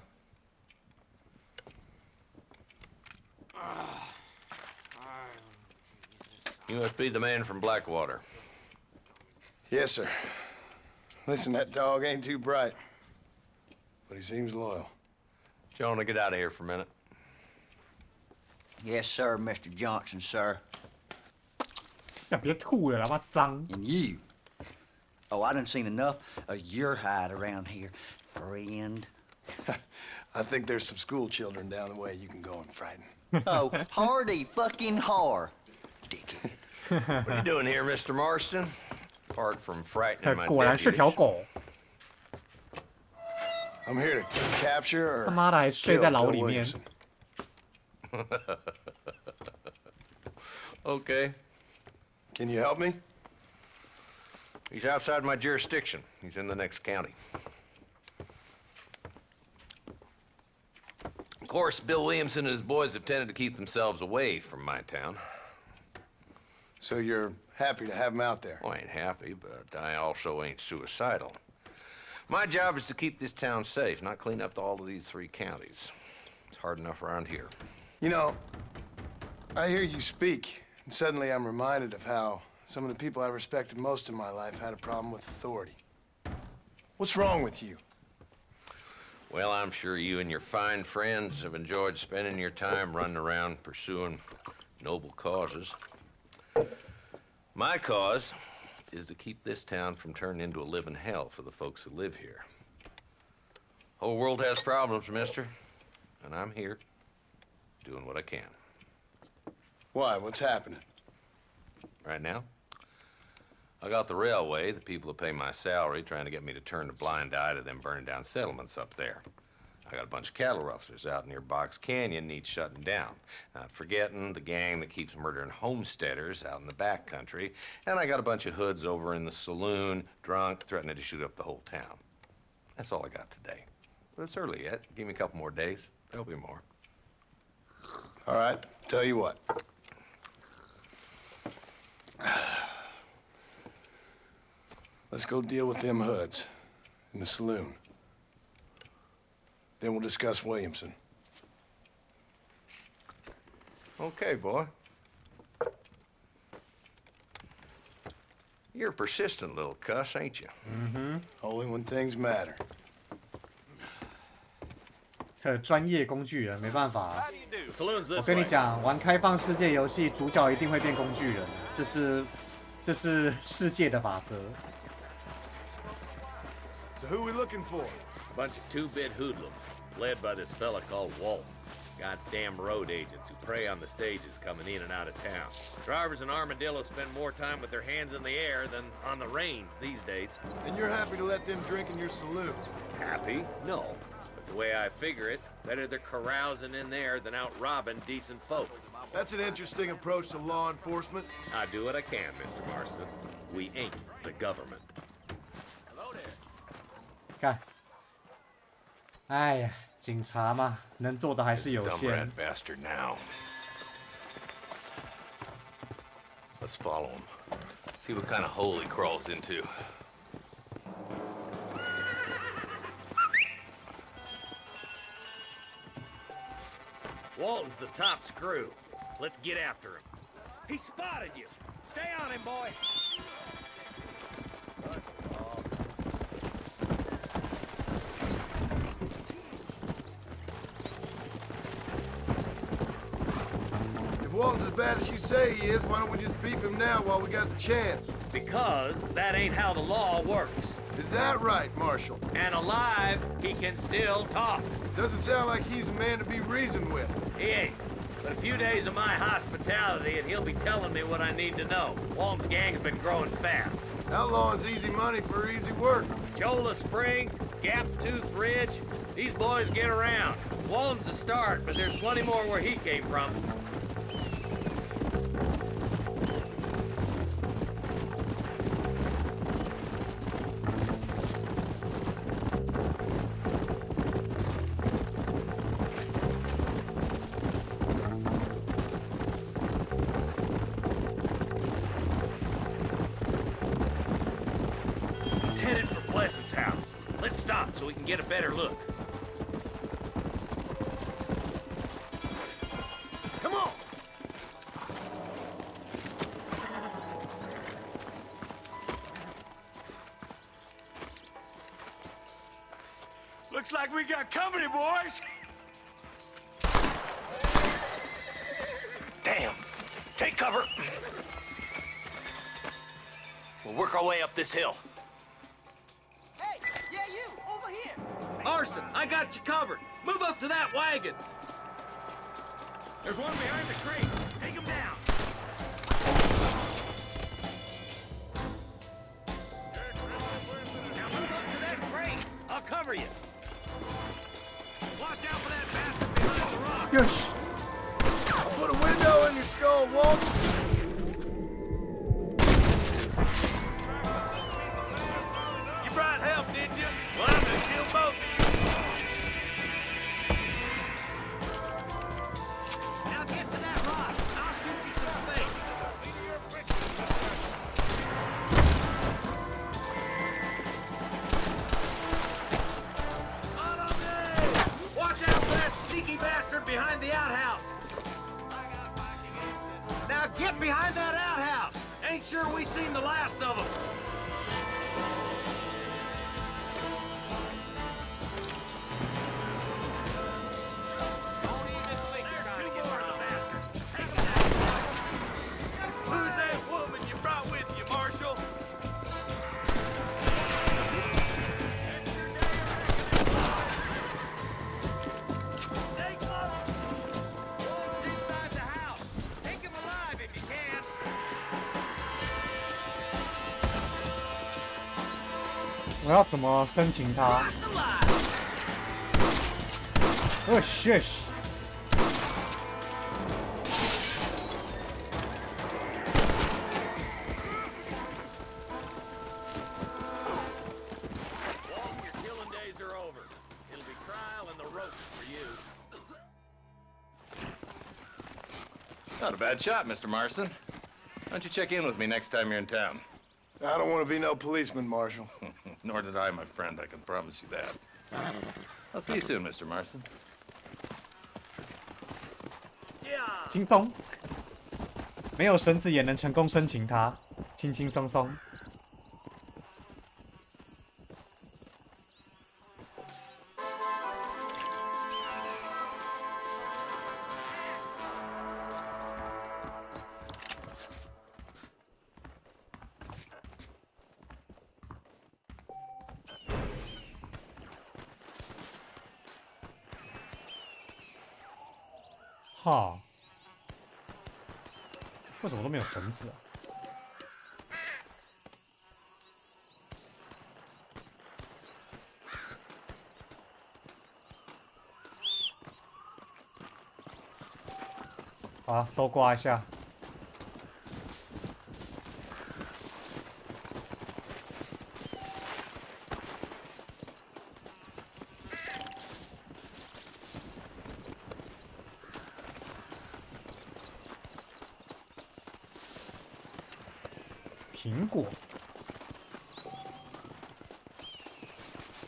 You must be the man from Blackwater. Yes, sir. Listen, that dog ain't too bright, but he seems loyal. Jonah, get out of here for a minute. Yes, sir, Mr. Johnson, sir. 呀，别吐了，他妈脏。 And you. Oh, I done seen enough of your hide around here, friend. I think there's some school children down the way you can go and frighten. Oh, hardy fucking har. Dickhead. What are you doing here, Mr. Marston? Apart from frightening my 果然是条 deputies. 狗， I'm here to capture or 他妈的还睡 kill 在牢 Bill 里面。 Williamson. Okay. Can you help me? He's outside my jurisdiction. He's in the next county. Of course, Bill Williamson and his boys have tended to keep themselves away from my town. So you're happy to have him out there? Well, I ain't happy, but I also ain't suicidal. My job is to keep this town safe, not clean up all of these 3 counties. It's hard enough around here. You know, I hear you speak, and suddenly I'm reminded of how some of the people I respected most in my life had a problem with authority. What's wrong with you? Well, I'm sure you and your fine friends have enjoyed spending your time running around pursuing noble causes. My cause is to keep this town from turning into a living hell for the folks who live here. Whole world has problems, mister, and I'm here doing what I can. Why? What's happening? Right now, I got the railway, the people who pay my salary, trying to get me to turn a blind eye to them burning down settlements up there. I got a bunch of cattle rustlers out near Box Canyon needs shutting down. Not forgetting the gang that keeps murdering homesteaders out in the back country. And I got a bunch of hoods over in the saloon, drunk, threatening to shoot up the whole town. That's all I got today. But it's early yet. Give me a couple more days. There'll be more. All right, tell you what. Let's go deal with them hoods in the saloon. Then we'll discuss Williamson. Okay, boy. You're a persistent little cuss, ain't you? Mm-hmm. Only when things matter. 专业工具人，没办法、啊。 Saloon's this 我跟你 way. 讲，玩开放世界游戏，主角一定会变工具人，这是世界的法则。 So who we looking for? Bunch of 2-bit hoodlums, led by this fella called Walt. Goddamn road agents who prey on the stages coming in and out of town. Drivers in Armadillo spend more time with their hands in the air than on the reins these days. And you're happy to let them drink in your saloon? Happy? No. But The way I figure it, better they're carousing in there than out robbing decent folk. That's an interesting approach to law enforcement. I do what I can, Mr. Marston. We ain't the government. 看，哎呀，警察嘛，能做的还是有 Dumb 限 rat。bastard now. Let's follow him. See what kind of hole he crawls into. Walton's the top screw. Let's get after him. He spotted you. Stay on him, boy. If Walton's as bad as you say he is, why don't we just beef him now while we got the chance? Because that ain't how the law works. Is that right, Marshal? And alive, he can still talk. Doesn't sound like he's a man to be reasoned with. He ain't. But a few days of my hospitality and he'll be telling me what I need to know. Walton's gang's been growing fast. Outlawing's easy money for easy work. Cholla Springs, Gap Tooth Ridge, these boys get around. Walton's a start, but there's plenty more where he came from. He's headed for Pleasant's house. Let's stop so we can get a better look. Come on! Looks like we got company, boys. Damn! Take cover! We'll work our way up this hill. Hey, yeah, you, over here. Marston, I got you covered. Move up to that wagon. There's one behind the crate. Take him down. Now move up to that crate. I'll cover you. Watch out for that bastard behind the rock. 哟し， I'll put a window in your skull, Walton. You brought help, did you? Well, I'm gonna kill both of you. Now get to that rock. I'll shoot you some space. On me! Watch out for that sneaky bastard behind the outhouse. Now get behind that outhouse. Ain't sure we seen the last of them. Who's that woman you brought with you, Marshal? Stay close. Walton's inside the house. Take him alive if you can. 我要怎么申请他？哦，谢谢。Walton, your killing days are over. It'll be trial and the ropes for you. Not a bad shot, Mr. Marston. Why don't you check in with me next time you're in town? I don't want to be no policeman, Marshal. Nor did I, my friend. I can promise you that. I'll see you soon, Mr. Marston. 轻松，没有绳子也能成功申请他，轻轻松松。哈，为什么都没有绳子啊？好，搜刮一下。苹果。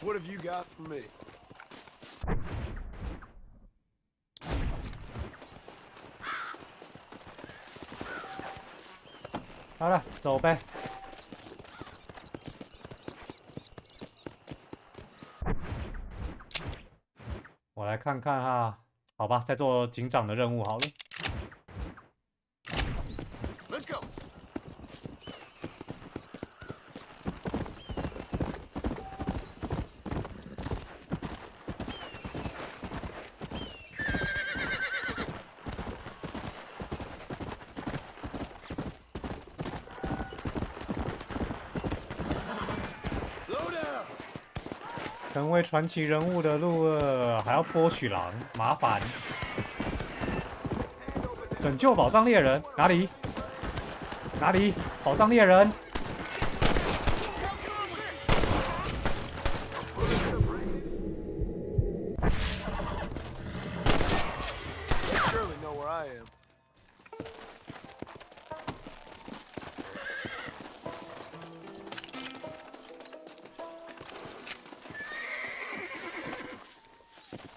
What have you got for me? 好了，走呗。我来看看哈，好吧，再做警长的任务好了。Let's go. Slow down. 成为传奇人物的路还要剥取狼，麻烦。拯救宝藏猎人哪里？哪里？宝藏猎人？ They surely know where I am.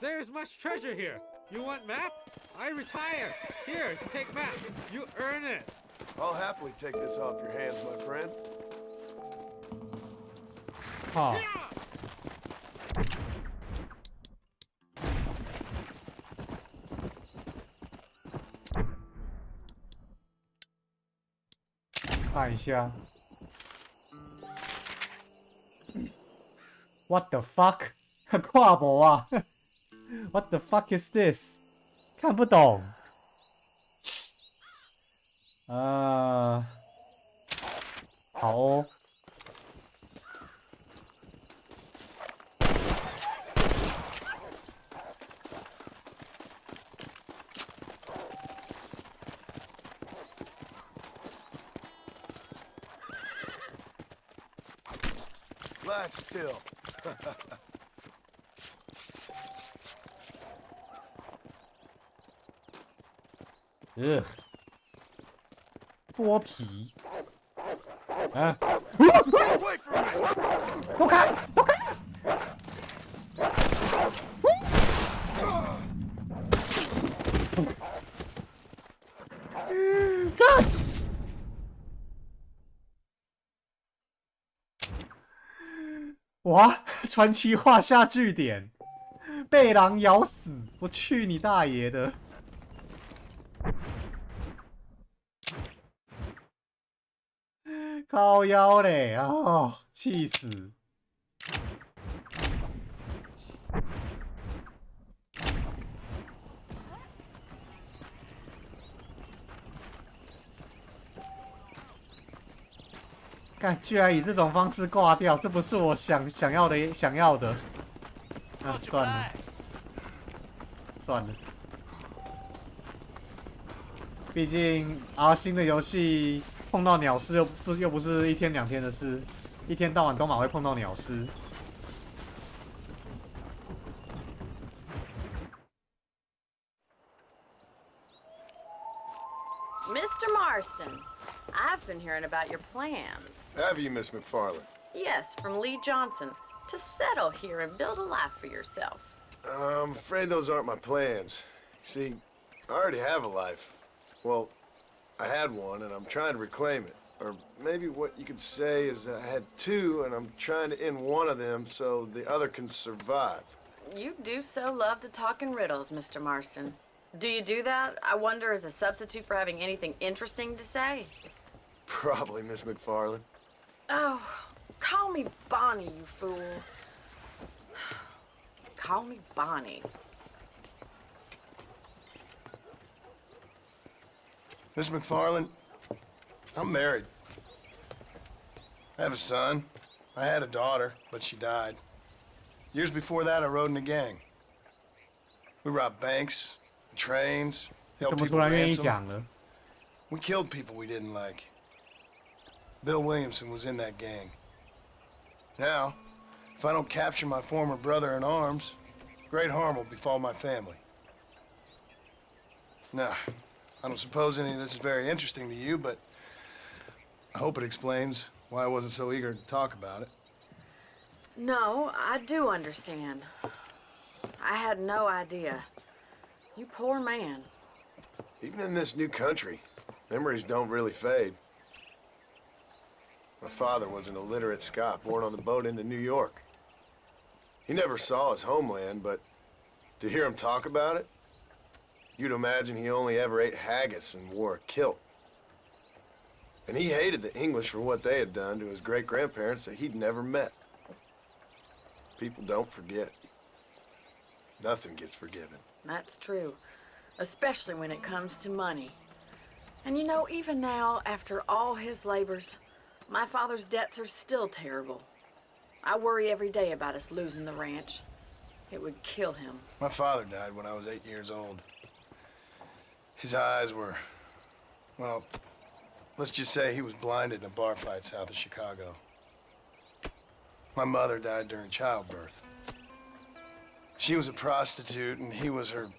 There's much treasure here. You want map? I retire. Here, take map. You earn it. I'll happily take this off your hands, my friend. 好。看一下。What the fuck？ 跨博啊 ！What the fuck is this？ 看不懂。好哦。Lie still. Ugh. 剥皮。啊！躲开！躲开！干！哇！传奇画下句点，被狼咬死！我去你大爷的！靠腰嘞！哦，气死！干，居然以这种方式挂掉，这不是我想要的。那算了，算了。毕竟新的游戏碰到鸟事又不是一天两天的事，一天到晚都马会碰到鸟事。Mr. Marston, I've been hearing about your plans. Have you, Miss McFarland? Yes, from Lee Johnson. To settle here and build a life for yourself. I'm afraid those aren't my plans. See, I already have a life. Well, I had one, and I'm trying to reclaim it. Or maybe what you could say is I had two, and I'm trying to end one of them so the other can survive. You do so love to talk in riddles, Mr. Marston. Do you do that, I wonder, as a substitute for having anything interesting to say? Probably, Miss McFarland. Oh, call me Bonnie, you fool. Call me Bonnie. Miss McFarland, I'm married. I have a son. I had a daughter, but she died. Years before that, I rode in a gang. We robbed banks, trains, 怎么突然愿意讲了？ We killed people we didn't like. Bill Williamson was in that gang. Now, if I don't capture my former brother in arms, great harm will befall my family. Now, I don't suppose any of this is very interesting to you, but I hope it explains why I wasn't so eager to talk about it. No, I do understand. I had no idea. You poor man. Even in this new country, memories don't really fade. My father was an illiterate Scot born on the boat into New York. He never saw his homeland, but to hear him talk about it, you'd imagine he only ever ate haggis and wore a kilt. And he hated the English for what they had done to his great-grandparents that he'd never met. People don't forget. Nothing gets forgiven. That's true, especially when it comes to money. And you know, even now, after all his labors, my father's debts are still terrible. I worry every day about us losing the ranch. It would kill him. My father died when I was 8 years old. His eyes were, well, let's just say he was blinded in a bar fight south of Chicago. My mother died during childbirth. She was a prostitute and he was her,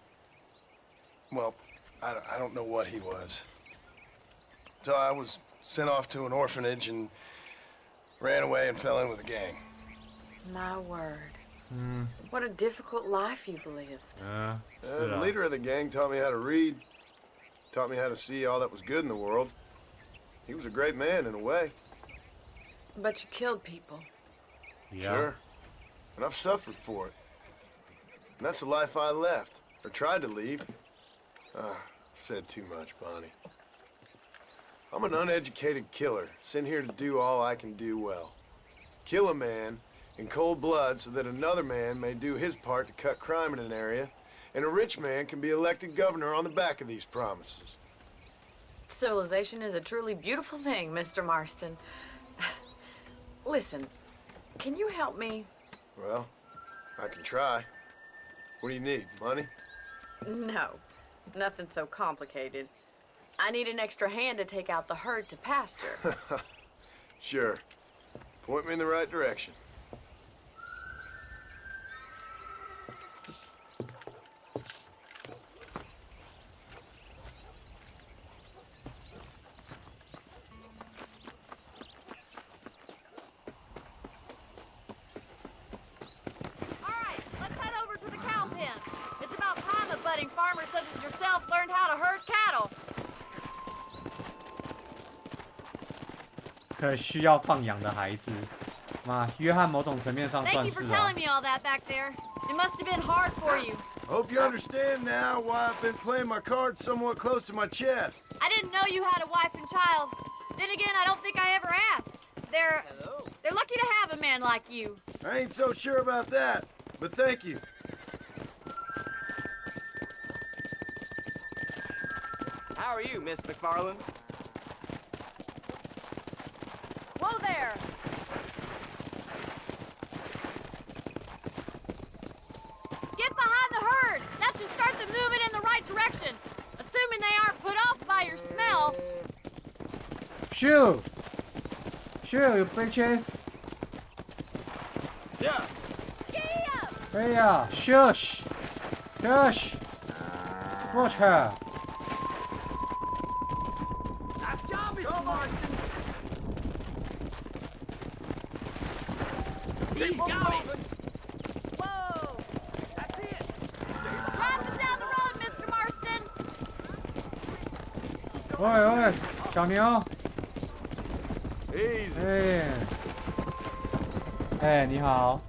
well, I don't know what he was. So I was sent off to an orphanage and ran away and fell in with a gang. My word. What a difficult life you've lived. The leader of the gang taught me how to read, taught me how to see all that was good in the world. He was a great man in a way. But you killed people. Yeah. Sure. And I've suffered for it. And that's the life I left, or tried to leave. Said too much, Bonnie. I'm an uneducated killer, sent here to do all I can do well. Kill a man in cold blood so that another man may do his part to cut crime in an area, and a rich man can be elected governor on the back of these promises. Civilization is a truly beautiful thing, Mr. Marston. Listen, can you help me? Well, I can try. What do you need, money? No, nothing so complicated. I need an extra hand to take out the herd to pasture. Sure. Point me in the right direction. Farmers such as yourself learned how to herd cattle. 可需要放养的孩子，妈，约翰某种层面上 Thank 算 you for 是 telling me all that back there. It must have been hard for you. Hope you understand now why I've been playing my cards somewhat close to my chest. I didn't know you had a wife and child. Then again, I don't think I ever asked. They're lucky to have a man like you. I ain't so sure about that, but thank you. How are you, Miss McFarland? Whoa there! Get behind the herd! That should start them moving in the right direction. Assuming they aren't put off by your smell. Shoot! Shoot, you bitches! Yeah! Hey ya! Shush! Shush! Watch her! He's got it! Whoa! That's it! Drive them down the road, Mr. Marston! 喂，小牛。 Easy. 哎，你好。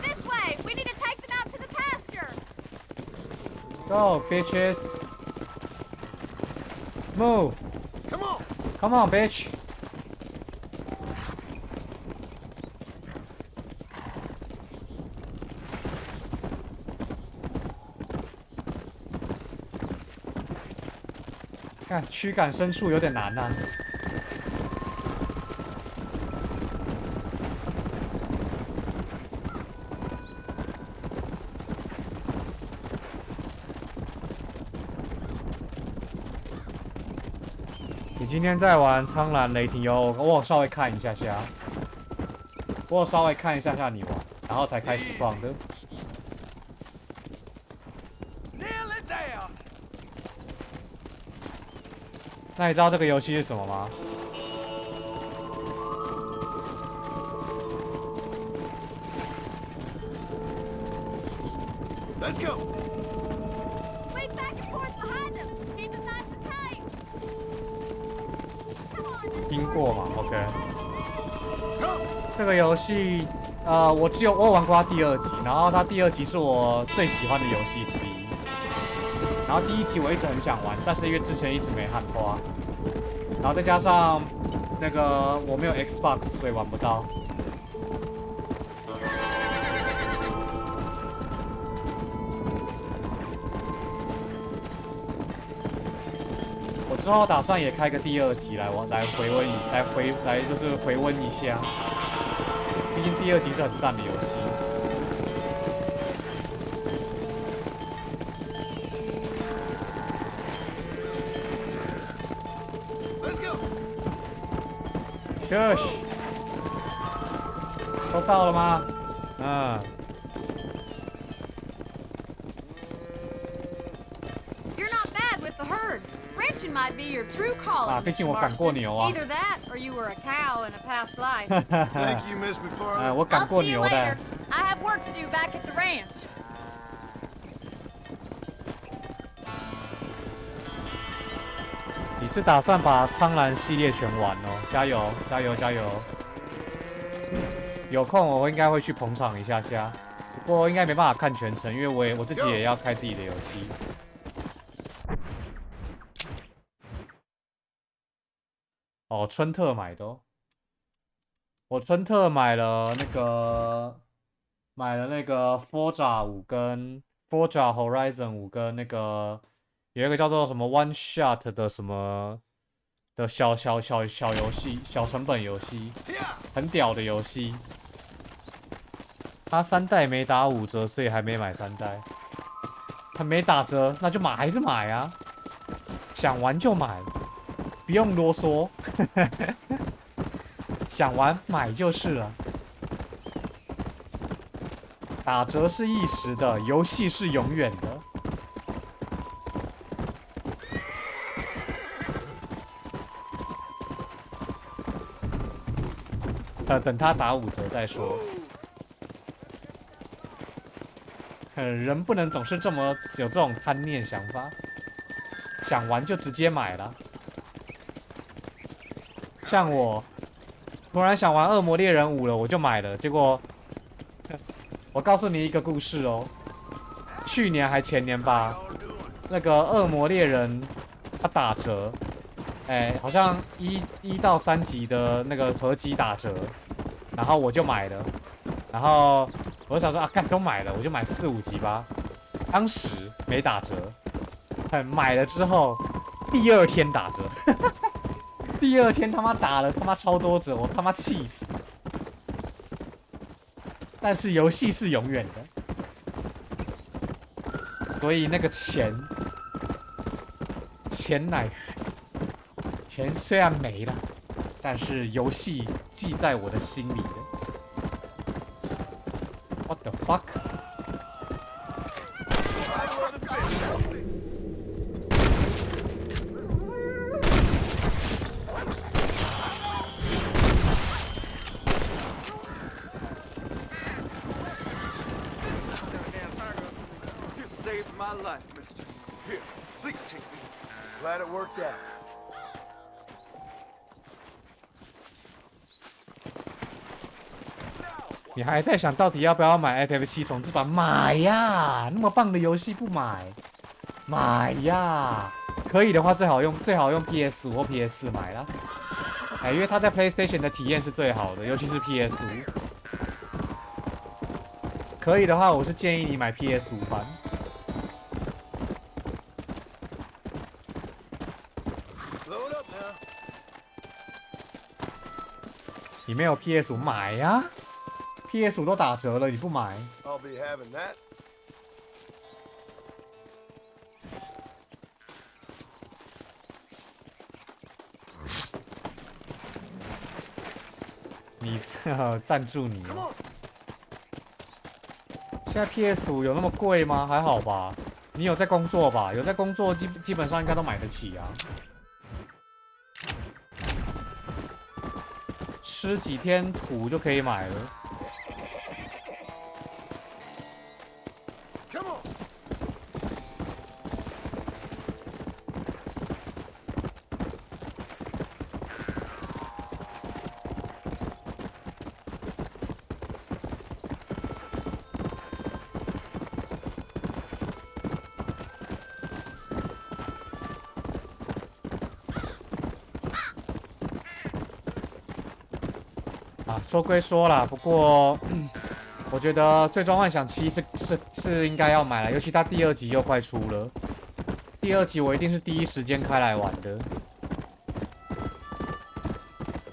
This way! We need to take them out to the pasture! Go, bitches! Move! Come on! Come on, bitch! 看驱赶牲畜有点难呐、你今天在玩《苍蓝雷霆》我有稍微看一下下，我有稍微看一下下你玩，然后才开始放的。那你知道这个游戏是什么吗？ Let's go. Wait back and forth behind him. Keep him nice and tight. Come on. 听过嘛 ？OK。这个游戏，我有玩过它第2集，然后它第2集是我最喜欢的游戏之一。然后第1集我一直很想玩，但是因为之前一直没汉化，然后再加上那个我没有 Xbox， 所以玩不到。 我之后打算也开个第2集来回温就是回温一下，毕竟第2集是很赞的游戏。Shush， 都到了吗？嗯。 Might be your true calling, 毕竟我赶过牛啊。 Either that, or you were a cow in a past life. Thank you, Miss McFarland. 我赶过牛的。 I have work to do back at the ranch. 你是打算把苍蓝系列全玩哦？加油，加油，加油！有空我应该会去捧场一下下，不过应该没办法看全程，因为我自己也要开自己的游戏。 哦，春特买的、哦，我春特买了那个Forza 5跟 Forza Horizon 5跟那个有一个叫做什么 One Shot 的什么的小游戏，小成本游戏，很屌的游戏。它3代没打5折，所以还没买3代。它没打折，那就还是买啊，想玩就买。 不用啰嗦，想玩买就是了。打折是一时的，游戏是永远的。等他打5折再说。人不能总是这么有这种贪念想法，想玩就直接买了。 像我突然想玩《恶魔猎人5》了，我就买了。结果，我告诉你一个故事哦。去年还前年吧，那个《恶魔猎人》它打折，好像1到3集的那个合集打折，然后我就买了。然后我就想说啊，干都买了，我就买4、5集吧。当时没打折，买了之后第2天打折。第2天他妈打了他妈超多折，我他妈气死！但是游戏是永远的，所以那个钱虽然没了，但是游戏记在我的心里的。What the fuck？ My life, mister. Here, please take these. Glad it worked out. 你还在想到底要不要买 FF7重置版？买呀！那么棒的游戏不买，买呀！可以的话最好用 PS5 或 PS4 买啦。因为它在 PlayStation 的体验是最好的，尤其是 PS5。可以的话，我是建议你买 PS5 版。 你没有 PS5 买呀 ？PS5 都打折了，你不买？ I'll be having that. 你赞助你哦。现在 PS5有那么贵吗？还好吧。你有在工作吧？有在工作，基本上应该都买得起啊。吃几天土就可以买了。说归说啦，不过我觉得《最终幻想7》是应该要买了，尤其它第2集又快出了。第2集我一定是第一时间开来玩的。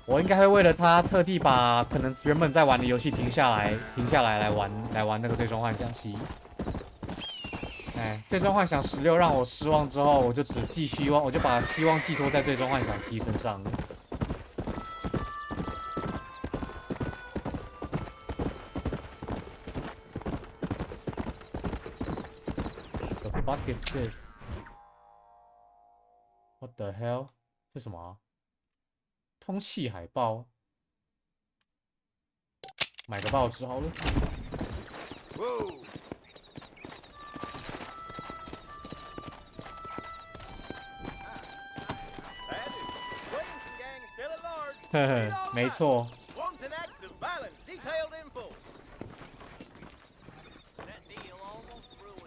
我应该会为了它特地把可能原本在玩的游戏停下来来玩那个《最终幻想7》。哎，《最终幻想16》让我失望之后，我就我就把希望寄托在《最终幻想7》身上了。What is this? What the hell? 这什么啊？通气海报。买个报纸好了。呵呵，没错。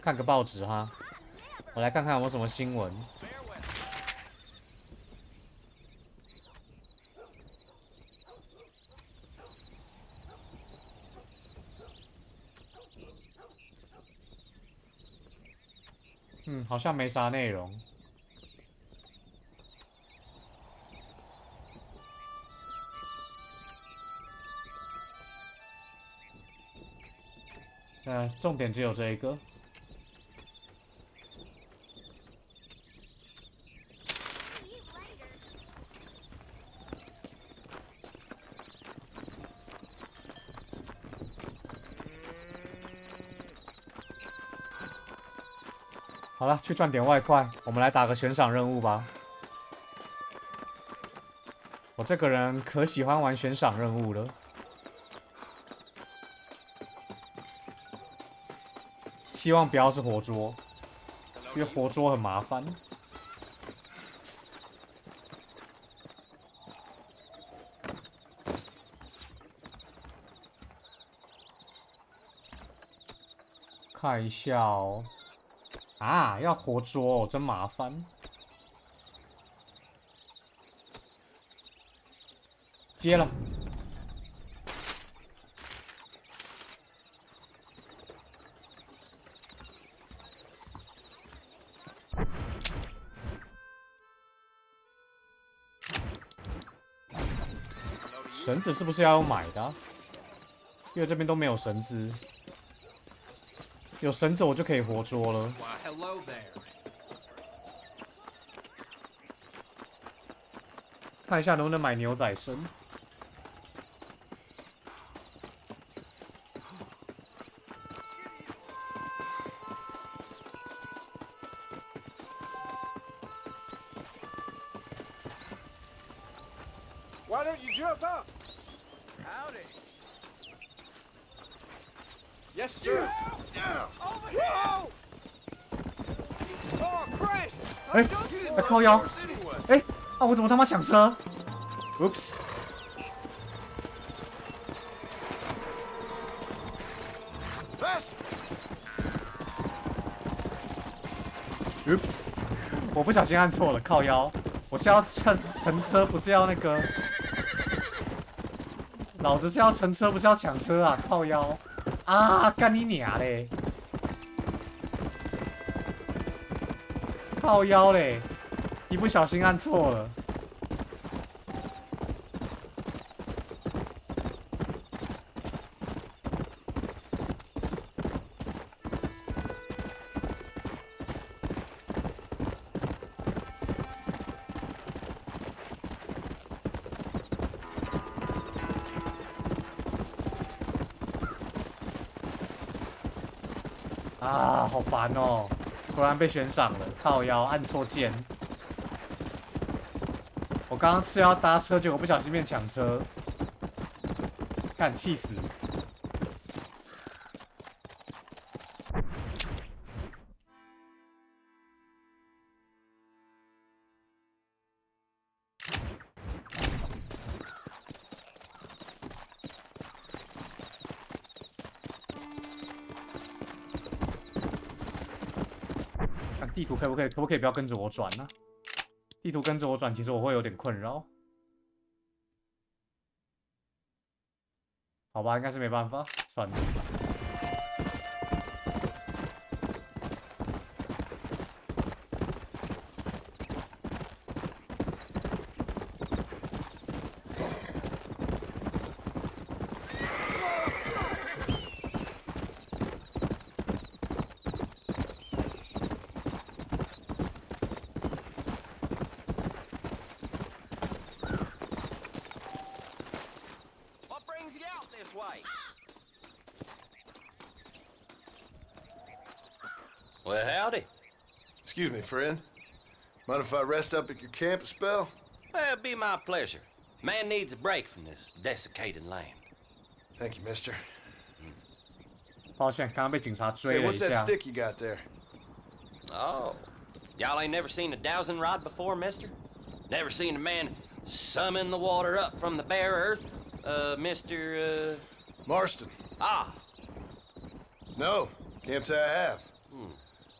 看个报纸哈。我来看看有没有什么新闻。好像没啥内容。重点只有这一个。好了，去赚点外快。我们来打个悬赏任务吧。我这个人可喜欢玩悬赏任务了。希望不要是活捉，因为活捉很麻烦。看一下哦。啊，要活捉哦，真麻烦。接了。绳子是不是要买的啊？因为这边都没有绳子。有绳子我就可以活捉了。看一下能不能买牛仔绳。Why don't you jump up? Howdy. Yes, sir. Over here. Oh, Christ! 哎，靠腰！哎，啊，我怎么他妈抢车 ？Oops！ Oops！ 我不小心按错了，靠腰！我是要乘车，不是要那个。老子是要乘车，不是要抢车啊！靠腰！啊，干你娘嘞！靠腰嘞！一不小心按错了。啊，好烦哦！果然被悬赏了，靠腰按错键。我刚刚是要搭车，结果不小心变抢车，干气死！看地图可不可以不要跟着我转呢？地图跟着我转，其实我会有点困扰。好吧，应该是没办法，算了。Well, howdy. Excuse me, friend. Mind if I rest up at your camp a spell? Well, it'd be my pleasure. Man needs a break from this desiccated land. Thank you, mister. 抱歉，刚刚被警察追 Say, 了 what's 一 that 下。 stick you got there? Oh. Y'all ain't never seen a dowsing rod before, mister? Never seen a man summon the water up from the bare earth? Mr. Marston. Ah. No, can't say I have.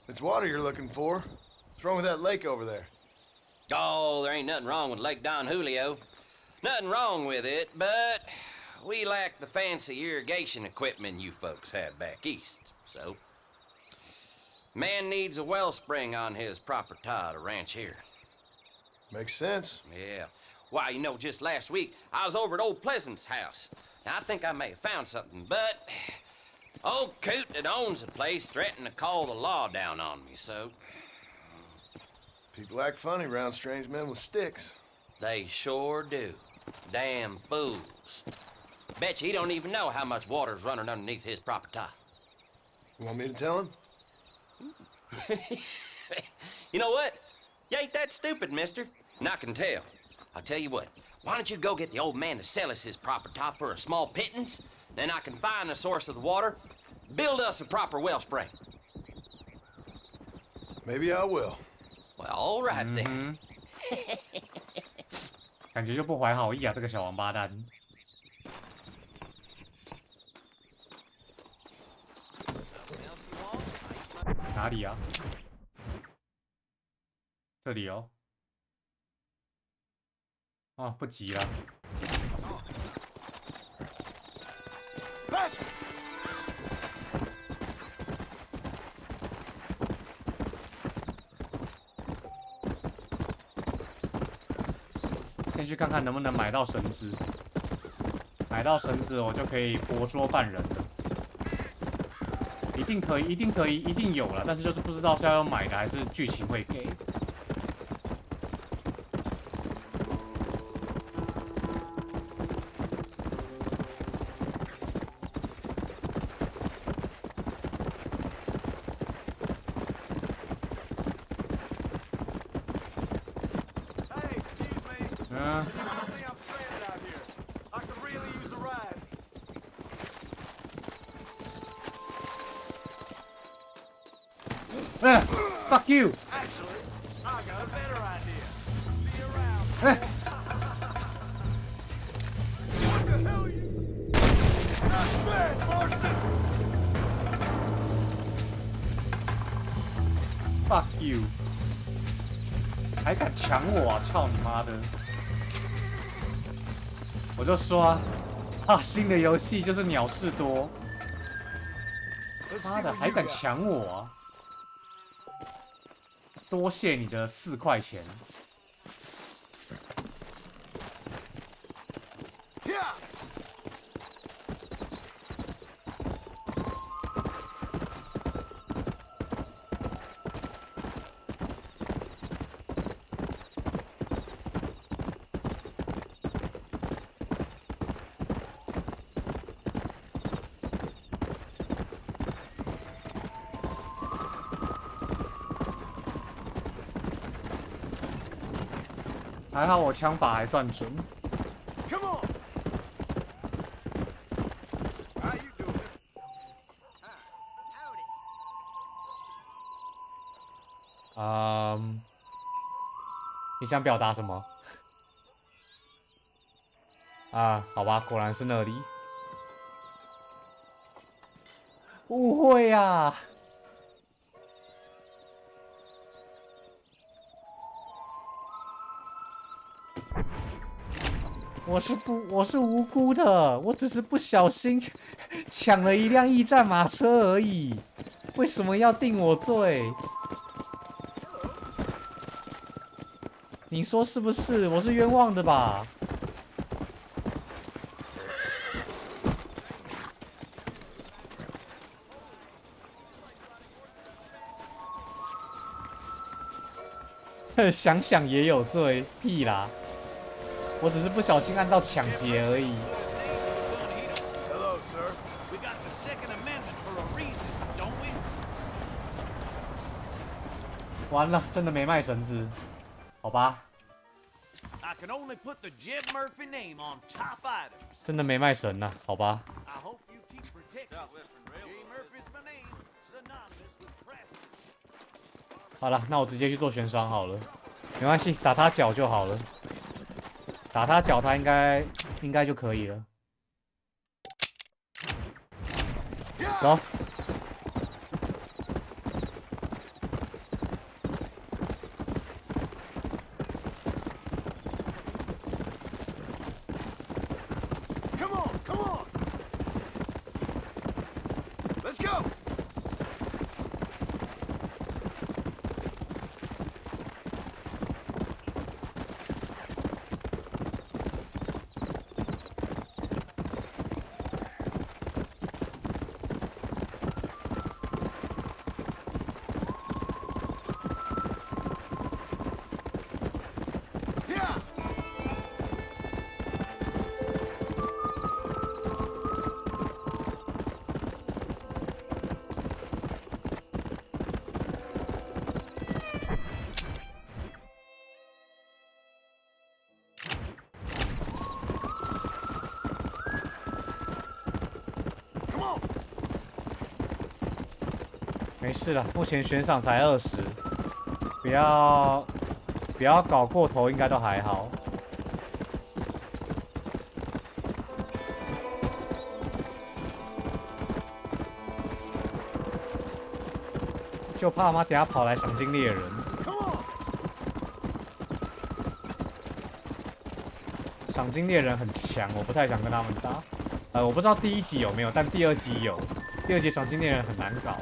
It's water you're looking for. What's wrong with that lake over there? Oh, there ain't nothing wrong with Lake Don Julio. Nothing wrong with it, but we lack the fancy irrigation equipment you folks have back east, so... Man needs a wellspring on his property to ranch here. Makes sense. Yeah. Why, you know, just last week, I was over at Old Pleasant's house. Now, I think I may have found something, but... Old coot that owns the place threatened to call the law down on me, so... People act funny around strange men with sticks. They sure do. Damn fools. Bet you he don't even know how much water's running underneath his property. You want me to tell him? You know what? You ain't that stupid, mister. And I can tell. I'll tell you what. Why don't you go get the old man to sell us his property for a small pittance? Then I can find the source of the water, build us a proper wellspring. Maybe I will. Well, all right then. 感觉就不怀好意啊，这个小王八蛋。哪里啊？这里哦。啊，不急了。先去看看能不能买到绳子，买到绳子我就可以活捉犯人了。一定可以，一定可以，一定有了，但是就是不知道是要用买的还是剧情会给。Fuck you! Actually, I got a better idea. See you around. What the hell are you? Not bad, Marston! Fuck you! 还敢抢我啊！操你妈的！我就说啊，新的游戏就是鸟事多。妈的，还敢抢我啊！多谢你的4块钱。还好我枪法还算准。Come on. How you doing? Howdy. 你想表达什么？啊，好吧，果然是那里。误会啊！我是无辜的，我只是不小心抢了一辆驿站马车而已，为什么要定我罪？你说是不是？我是冤枉的吧？想想也有罪，屁啦！我只是不小心按到抢劫而已。Hello, sir. We got the Second Amendment for a reason, don't we? 完了，真的没卖绳子，好吧。I can only put the Jeb Murphy name on top items. 真的没卖绳呐，好吧。I hope you keep protecting. J. Murphy's my name, synonymous with press. 好了，那我直接去做悬赏好了，没关系，打他脚就好了。打他脚，他应该就可以了。走。Come on, come on. Let's go. Yeah. 没事了，目前悬赏才20，不要搞过头，应该都还好。就怕妈等下跑来赏金猎人。赏金猎人很强，我不太想跟他们打。我不知道第1集有没有，但第2集有。第2集赏金猎人很难搞。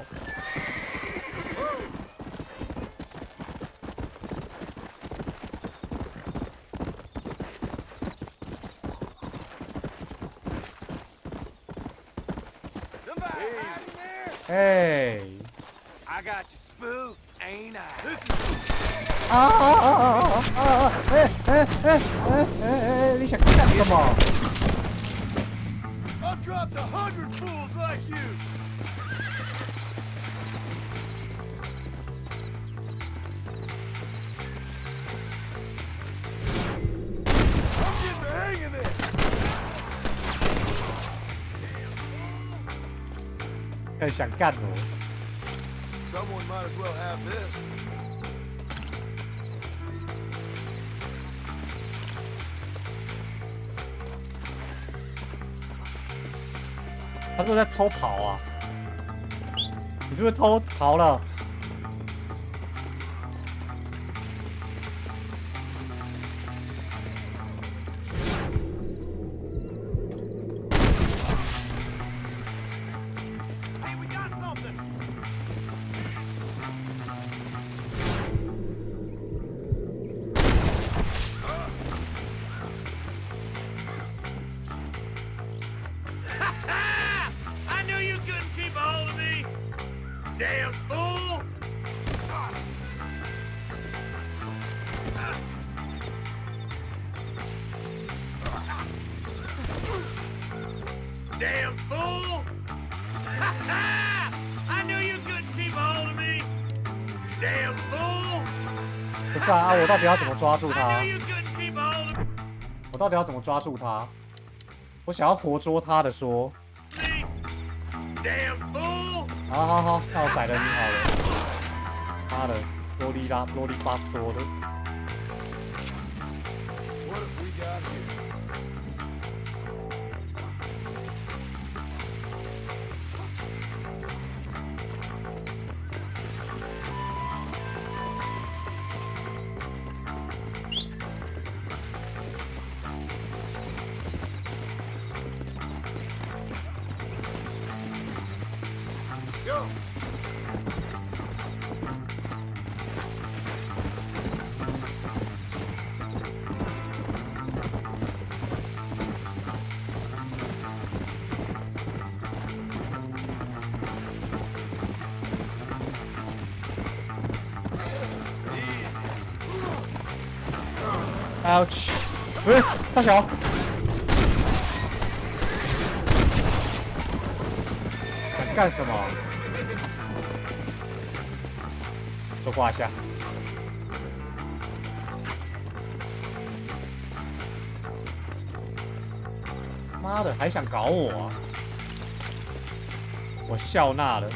Hey. I got you spooked, ain't I? Hey, 你想干什么？ I've dropped 100 fools like you. I'm getting the hang of this. 很想干我。 Someone might as well have this. 他是不是在偷跑啊？你是不是偷逃了？I knew you couldn't keep a hold of me! Damn fool! Damn fool! I knew you couldn't keep a hold of me! Damn fool! 不是啊，我到底要怎么抓住他？ I knew you couldn't keep 我到底要怎么抓住他？我想要活捉他的说。好好好，那我宰了你好了。妈的，啰里吧嗦的。Go! Ouch！ 大小。想干什么？说话一下。妈的，还想搞我啊！我笑纳了。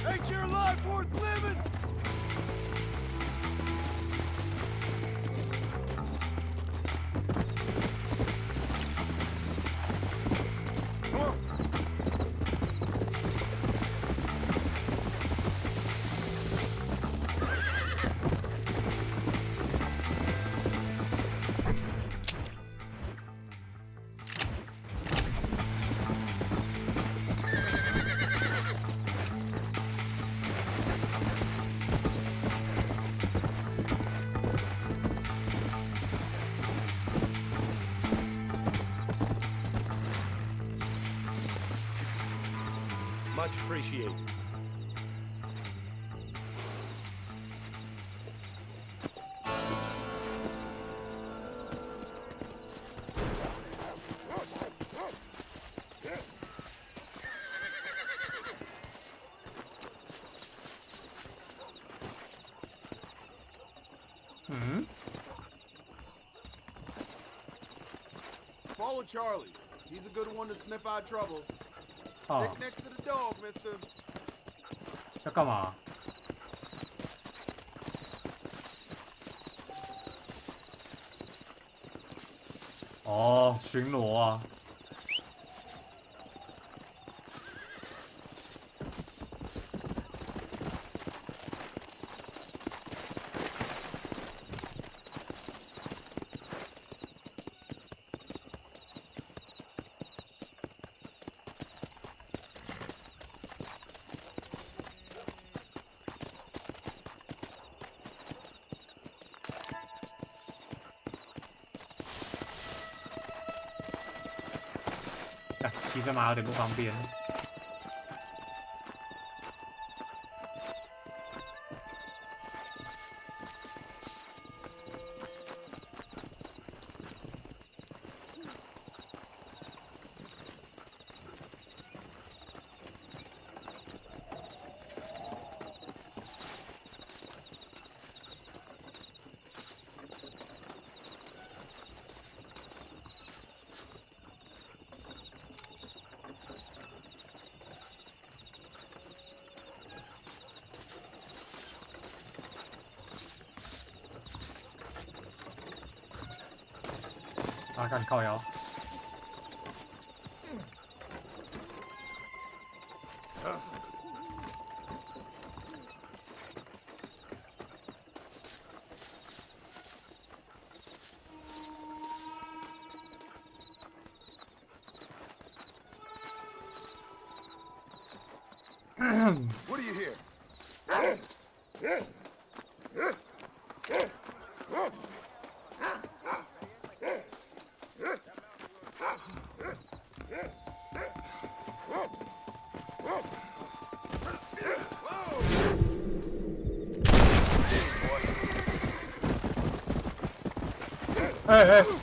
Ain't your life worth living? Come on. Much appreciated. Follow Charlie. He's a good one to sniff out trouble. 哦， Stick next to the dog, mister. 要干嘛？哦，巡逻啊。骑着马有点不方便。啊，干靠腰。What do you hear?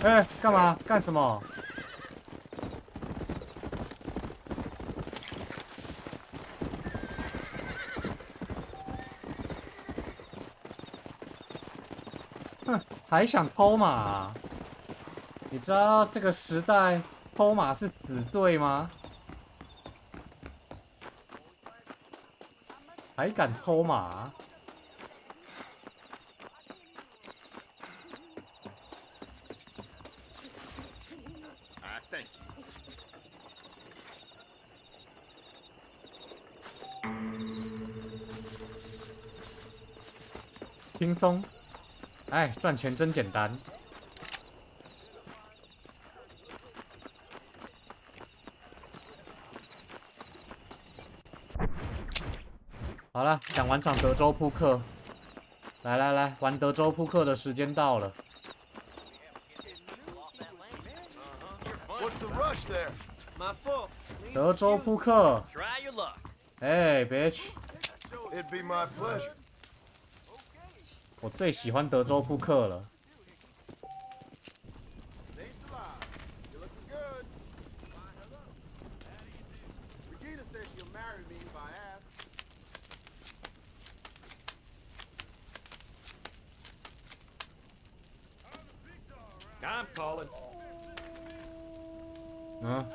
哎，干嘛？干什么？哼，还想偷马啊？你知道这个时代偷马是死罪吗？还敢偷马啊？轻松，哎，赚钱真简单。好了，想玩场德州扑克，来，玩德州扑克的时间到了。德州扑克。哎 ，bitch。It'd be my pleasure. 我最喜欢德州扑克了。I'm calling. 嗯，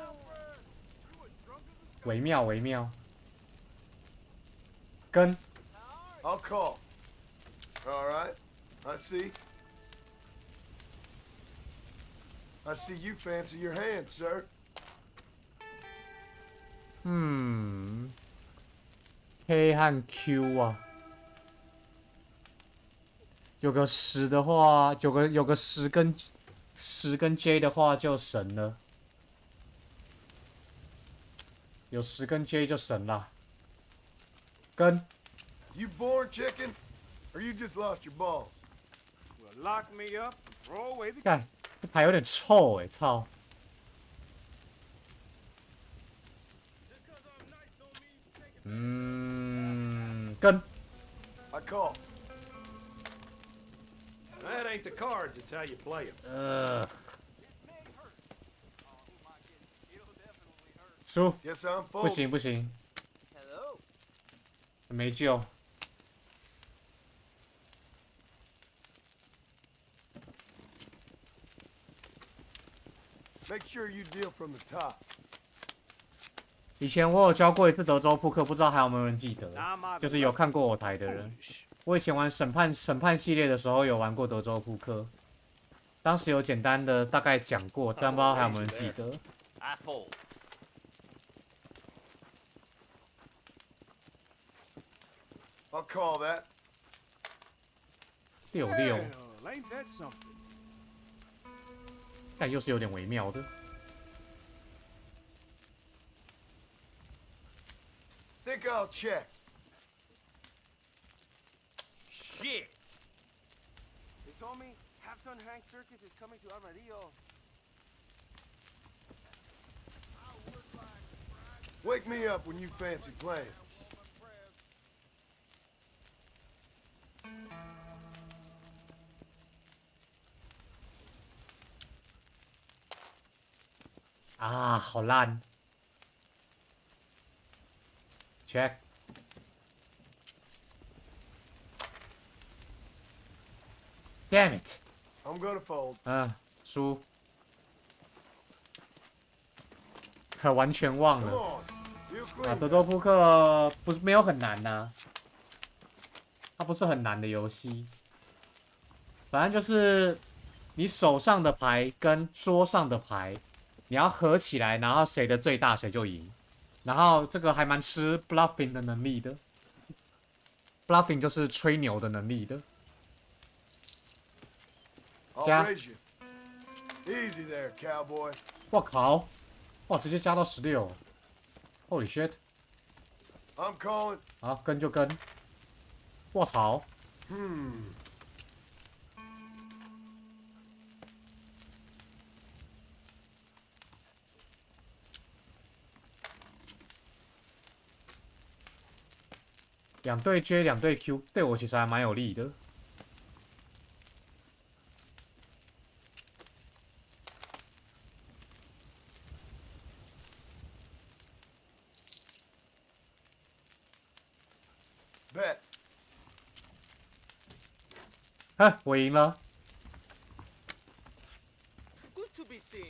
微妙。跟。I'll call. All right. I see. I see you fancy your hand, sir. K 和 Q 啊，有个10的话，有个10跟 J 的话就神了，有10跟 J 就神了。跟。You born chicken, or you just lost your balls? Well, lock me up and throw away the. 干，这牌有点臭哎，操！跟。I call. That ain't the cards, it's how you play them. 输。 Guess I'm 不 full. 行，没救。Make sure you deal from the top. 以前我有教过一次德州扑克，不知道还有没有人记得？就是有看过我台的人。我以前玩审判系列的时候有玩过德州扑克，当时有简单的大概讲过，但不知道还有没有人记得。I fold. I'll call that. 66， Hell, ain't that something? 但又是有点微妙的。Think I'll check. Shit. They told me Half-Ton Hank Circus is coming to Armadillo. Wake me up when you fancy playing. Ah, 好烂。Check。Damn it！ I'm gonna fold. 输。可完全忘了。德州扑克没有很难呐、它不是很难的游戏。反正就是你手上的牌跟桌上的牌。你要合起来，然后谁的最大谁就赢。然后这个还蛮吃 bluffing 的能力的。bluffing 就是吹牛的能力的。加。Easy there, cowboy. 我靠！哇，直接加到16。Holy shit！ I'm calling. 好，跟就跟。我操！ 2对 J 2对 Q， 对我其实还蛮有利的。Bet. 哈，我赢了， Good to be seen.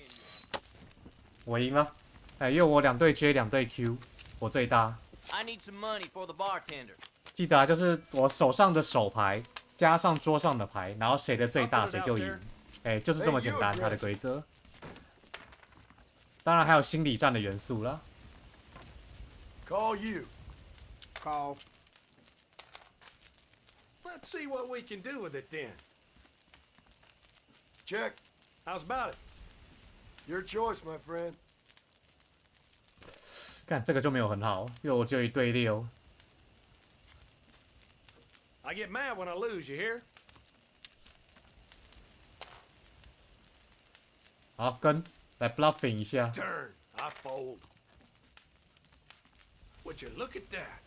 我赢了。哎，因为我2对 J 2对 Q， 我最大。 I need some money for the bartender. 记得啊，就是我手上的手牌加上桌上的牌，然后谁的最大谁就赢。哎，就是这么简单，它的规则。当然还有心理战的元素啦。Call you. Call. Let's see what we can do with it then. Check. How's about it? Your choice, my friend. 看这个就没有很好，因为我只有1对6。 I get mad when I lose, you hear? 好，跟来 bluffing 一下。 Turn. I fold. Would you look at that?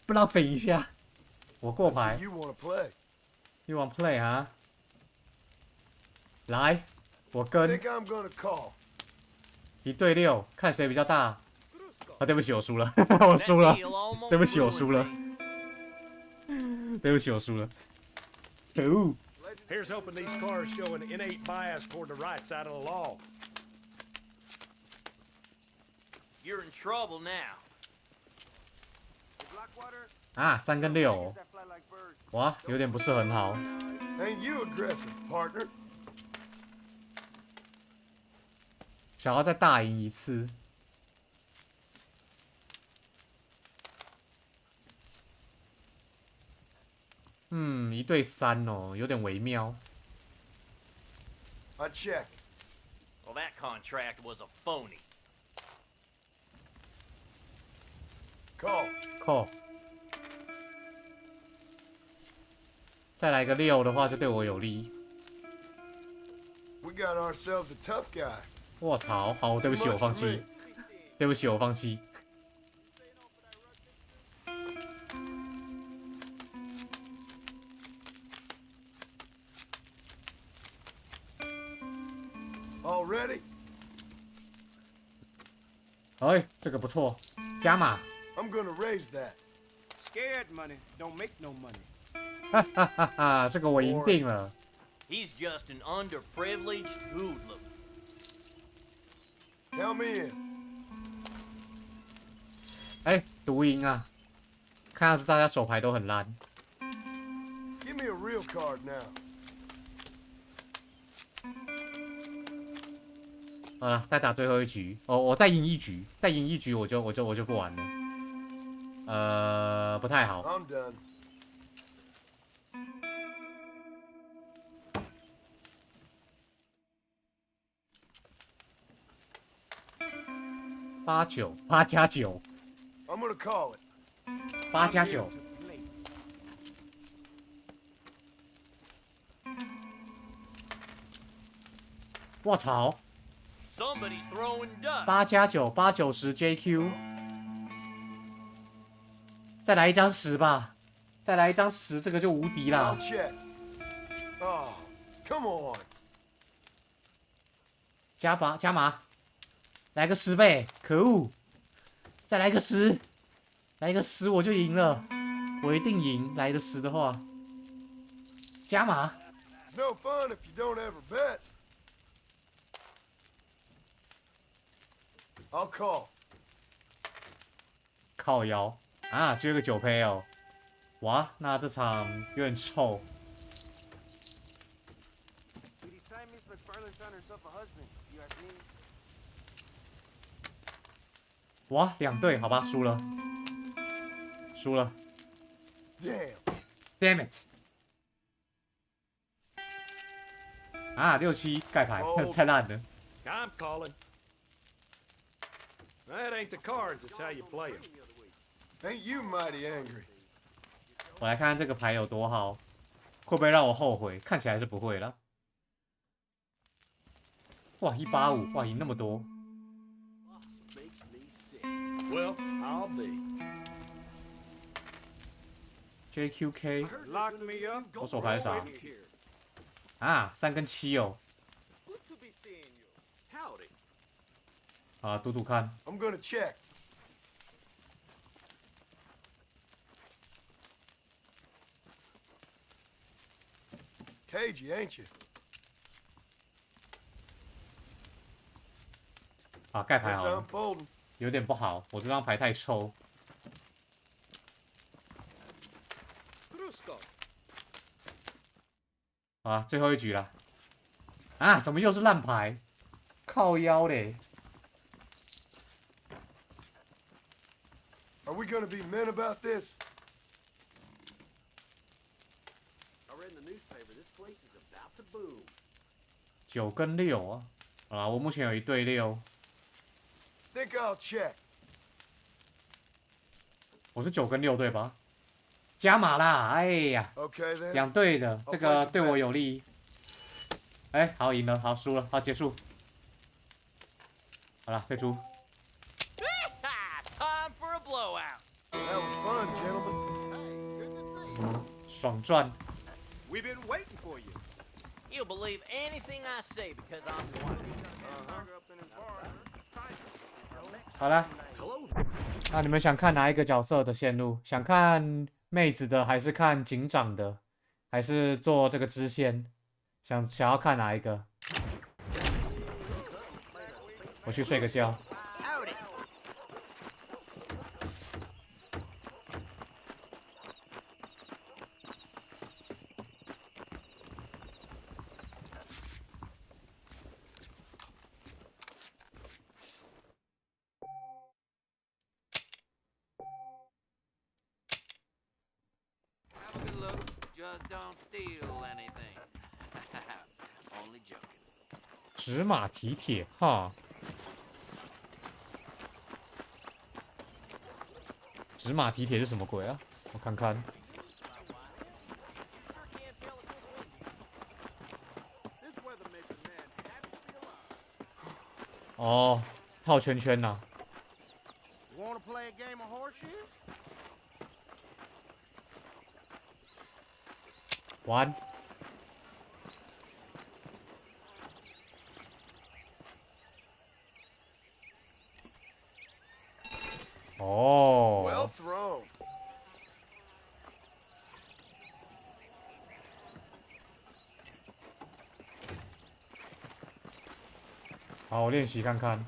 bluffing 一下，我过牌。 You wanna play? You want play 啊？来，我跟 Think I'm gonna call. 1对6，看谁比较大。啊，对不起，我输了，我输了，对不起，我输了，对不起，我输了。可恶！ Here's hoping these cars show an innate bias toward the right side of the law. You're in trouble now. 啊，3跟6，哇，有点不是很好。 Ain't you aggressive, partner? 想要再大赢一次。1对3哦，有点微妙。 I check. Well, that contract was a phony. Call. 再来个6的话，就对我有利。 We got ourselves a tough guy. 卧槽，好，对不起，我放弃。对不起，我放弃。 All ready? 哎，这个不错，加码。 I'm gonna raise that. Scared money don't make no money. 哈哈哈哈，这个我赢定了。 He's just an underprivileged hoodlum. Count me in. 哎，独赢啊！看样子大家手牌都很烂。 Give me a real card now. 好了，再打最后一局。哦，我再赢一局，再赢一局我就不玩了。不太好。 I'm done. 8、9， 8加9。 I'm gonna call it. 8加9。我操！ Somebody's throwing dust. 8加9，8、9、10 JQ。再来一张10吧，再来一张10，这个就无敌啦。 I'll check. Oh, come on. 加码，来个10倍，可恶！再来个10，来个10我就赢了，我一定赢。来个10的话，加码。 It's no fun if you don't ever bet. I'll call. 靠腰啊，只有个9配哦。哇，那这场有点臭。 哇，2对，好吧，输了。 Damn it！ 啊，6、7盖牌，太烂了。 I'm calling. That ain't the cards, it's how you play them. Ain't you mighty angry? 我来看看这个牌有多好，会不会让我后悔？看起来是不会了。哇，185，哇，赢那么多。Well, I'll be. JQK， Lock me up. 我手牌是啥 Waiting here. 啊？3跟7哦。 Good to be seeing you. Howdy. 啊，赌赌看。 I'm gonna check. Cagey, ain't you? 啊，盖牌 Guess 好 I'm 了， folding. 有点不好，我这张牌太抽。 Brusco. 好啊，最后一局了。啊，怎么又是烂牌？靠腰嘞！ Are we gonna be men about this? I read in the newspaper this place is about to boom. 9跟6啊，啊，我目前有1对6， Think I'll check. 我是9跟6对吧？加码啦！哎呀， Okay then. 2对的，这个对我有利。哎，好赢了，好输了，好结束。好了，退出。 Time for a blowout. That was fun, gentlemen. Hey, good to see you. 爽赚。 We've been waiting for you. You'll believe anything I say because I'm one. 好了，那你们想看哪一个角色的线路？想看妹子的，还是看警长的，还是做这个支线？想要看哪一个？我去睡个觉。 Howdy. 纸马蹄铁哈，纸马蹄铁是什么鬼啊？我看看。哦，套圈圈呐、Want to play a game of horseshoe? 玩。哦。 Well thrown. 好，我练习看看。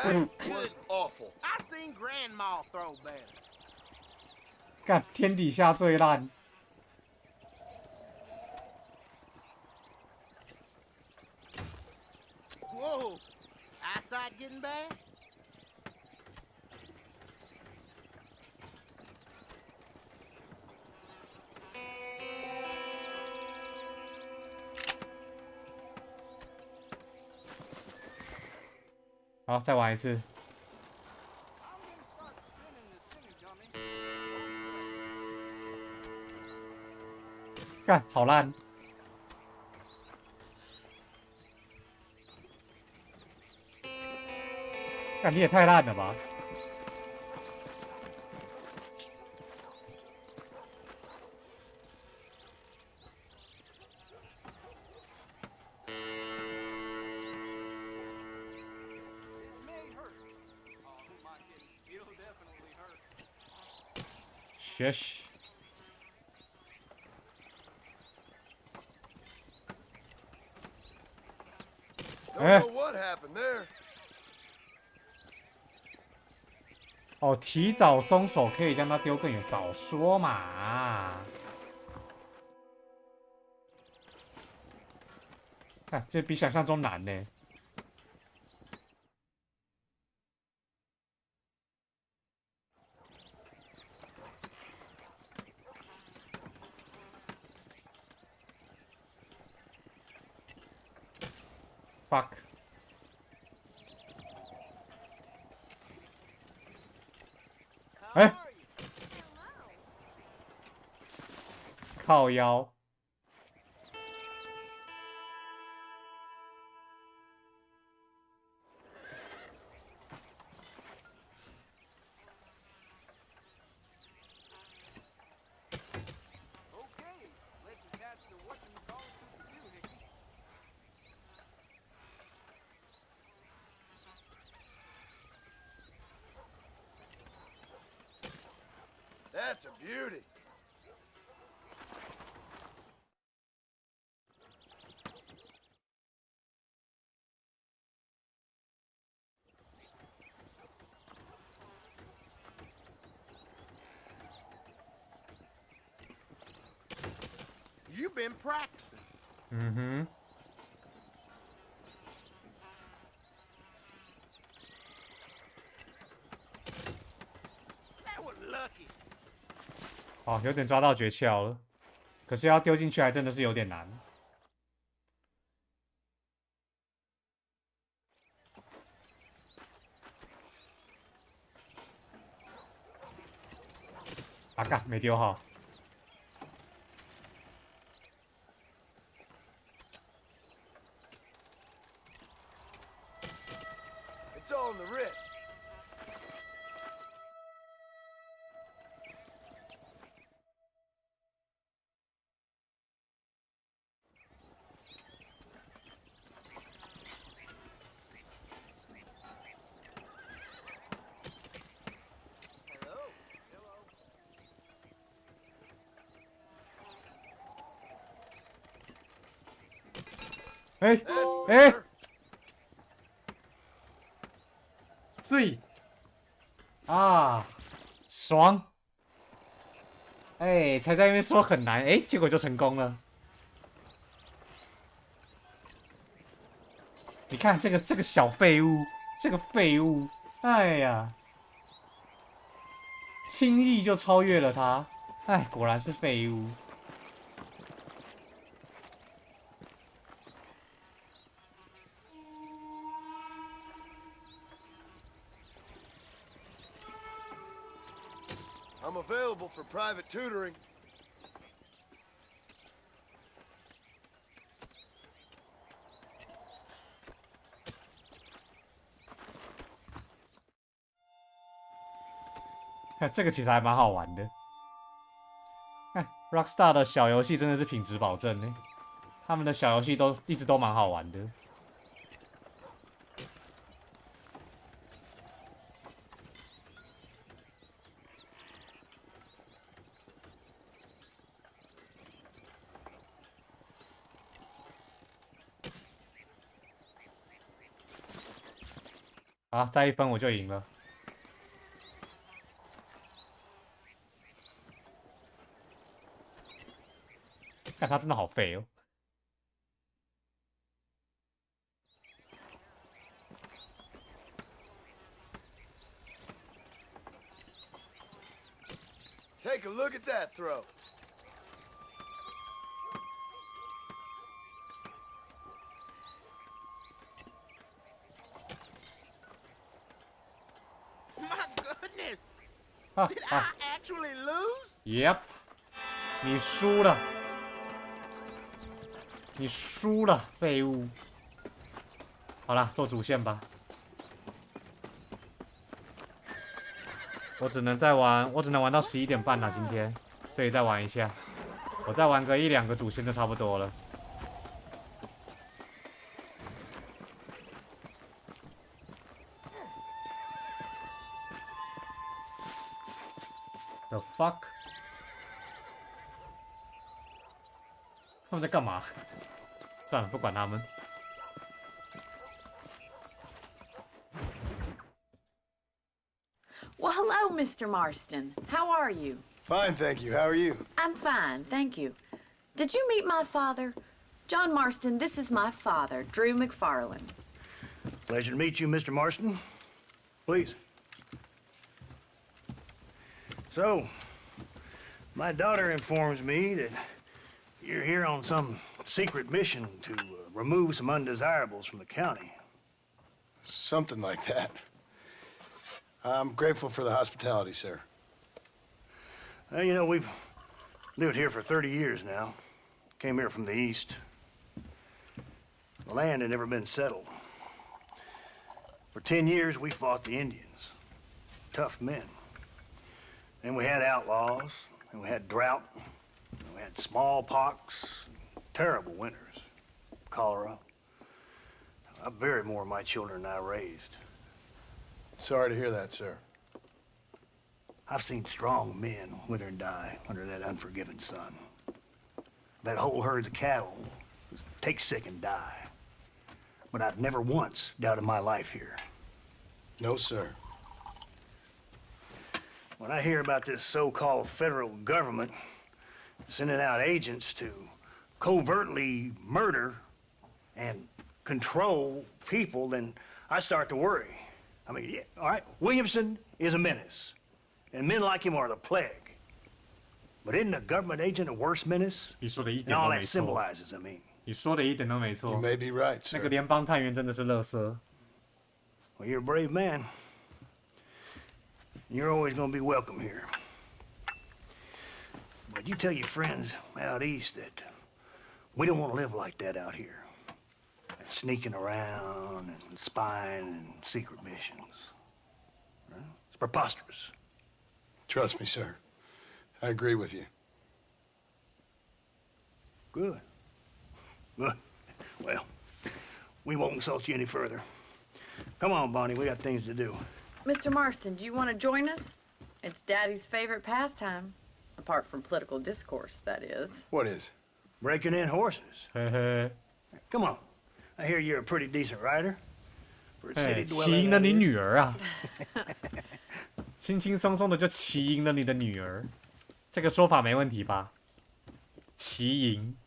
That was awful. I seen Grandma throw better. 干，天底下最烂。 Whoa. Eyesight getting bad? 好，再玩一次。干，好烂！干，你也太烂了吧！学习。 Don't Don't know what happened there. 哦，提早松手可以将它丢更远，早说嘛！看，这比想象中难呢。fuck。哎，靠腰。That's a beauty. You've been practicing. Mm-hmm. That was lucky. 哦，有点抓到诀窍了，可是要丢进去还真的是有点难。啊干，没丢好。It's on the wrist. Hello. 哎哎，醉啊，爽！哎，才在那边说很难，哎，结果就成功了。你看这个小废物，这个废物，哎呀，轻易就超越了他，哎，果然是废物。I'm available for private tutoring.看这个其实还蛮好玩的。看 Rockstar 的小游戏真的是品质保证呢，他们的小游戏都一直都蛮好玩的。好，再1分我就赢了。看他真的好废哦。Take a look at that throw. My goodness! 啊 Did 啊 I actually lose? Yep， 你输了，你输了，废物。好了，做主线吧。我只能玩到11点半了，今天，所以再玩一下。我再玩个1、2个主线就差不多了。The fuck？ 他们在干嘛？算了，不管他们。Well, hello, Mr. Marston. How are you? Fine, thank you. How are you? I'm fine, thank you. Did you meet my father? John Marston, this is my father, Drew McFarland. Pleasure to meet you, Mr. Marston. Please. So, my daughter informs me that you're here on some secret mission to remove some undesirables from the county. Something like that. I'm grateful for the hospitality, sir. Well, you know, we've lived here for 30 years now. Came here from the east. The land had never been settled. For 10 years, we fought the Indians. Tough men. Then we had outlaws, and we had drought, and we had smallpox, terrible winters, cholera. I buried more of my children than I raised. Sorry to hear that, sir. I've seen strong men wither and die under that unforgiving sun. That whole herds of cattle take sick and die. But I've never once doubted my life here. No, sir. When I hear about this so-called federal government sending out agents to covertly murder and control people, then I start to worry. I mean, yeah, all right, Williamson is a menace, and men like him are the plague. But isn't a government agent a worse menace? 你说的一 And 点 all 都 that 没错。 symbolizes, I mean. 你说的一点都没 You 错。 may be right, 那 sir. 个联邦探员真的是垃圾。 Well, you're a brave man. You're always going to be welcome here. But you tell your friends out east that we don't want to live like that out here. Sneaking around and spying and secret missions. Right? It's preposterous. Trust me, sir. I agree with you. Good. Good. Well, we won't insult you any further. Come on, Bonnie, we got things to do. Mr. Marston, do you want to join us? It's Daddy's favorite pastime. Apart from political discourse, that is. What is? Breaking in horses. 嘿嘿， Come on. I hear you're a pretty decent rider. For a 哎， city 骑 dweller 赢了 that 你 is. 女儿啊！轻轻松松的就骑赢了你的女儿，这个说法没问题吧？骑赢。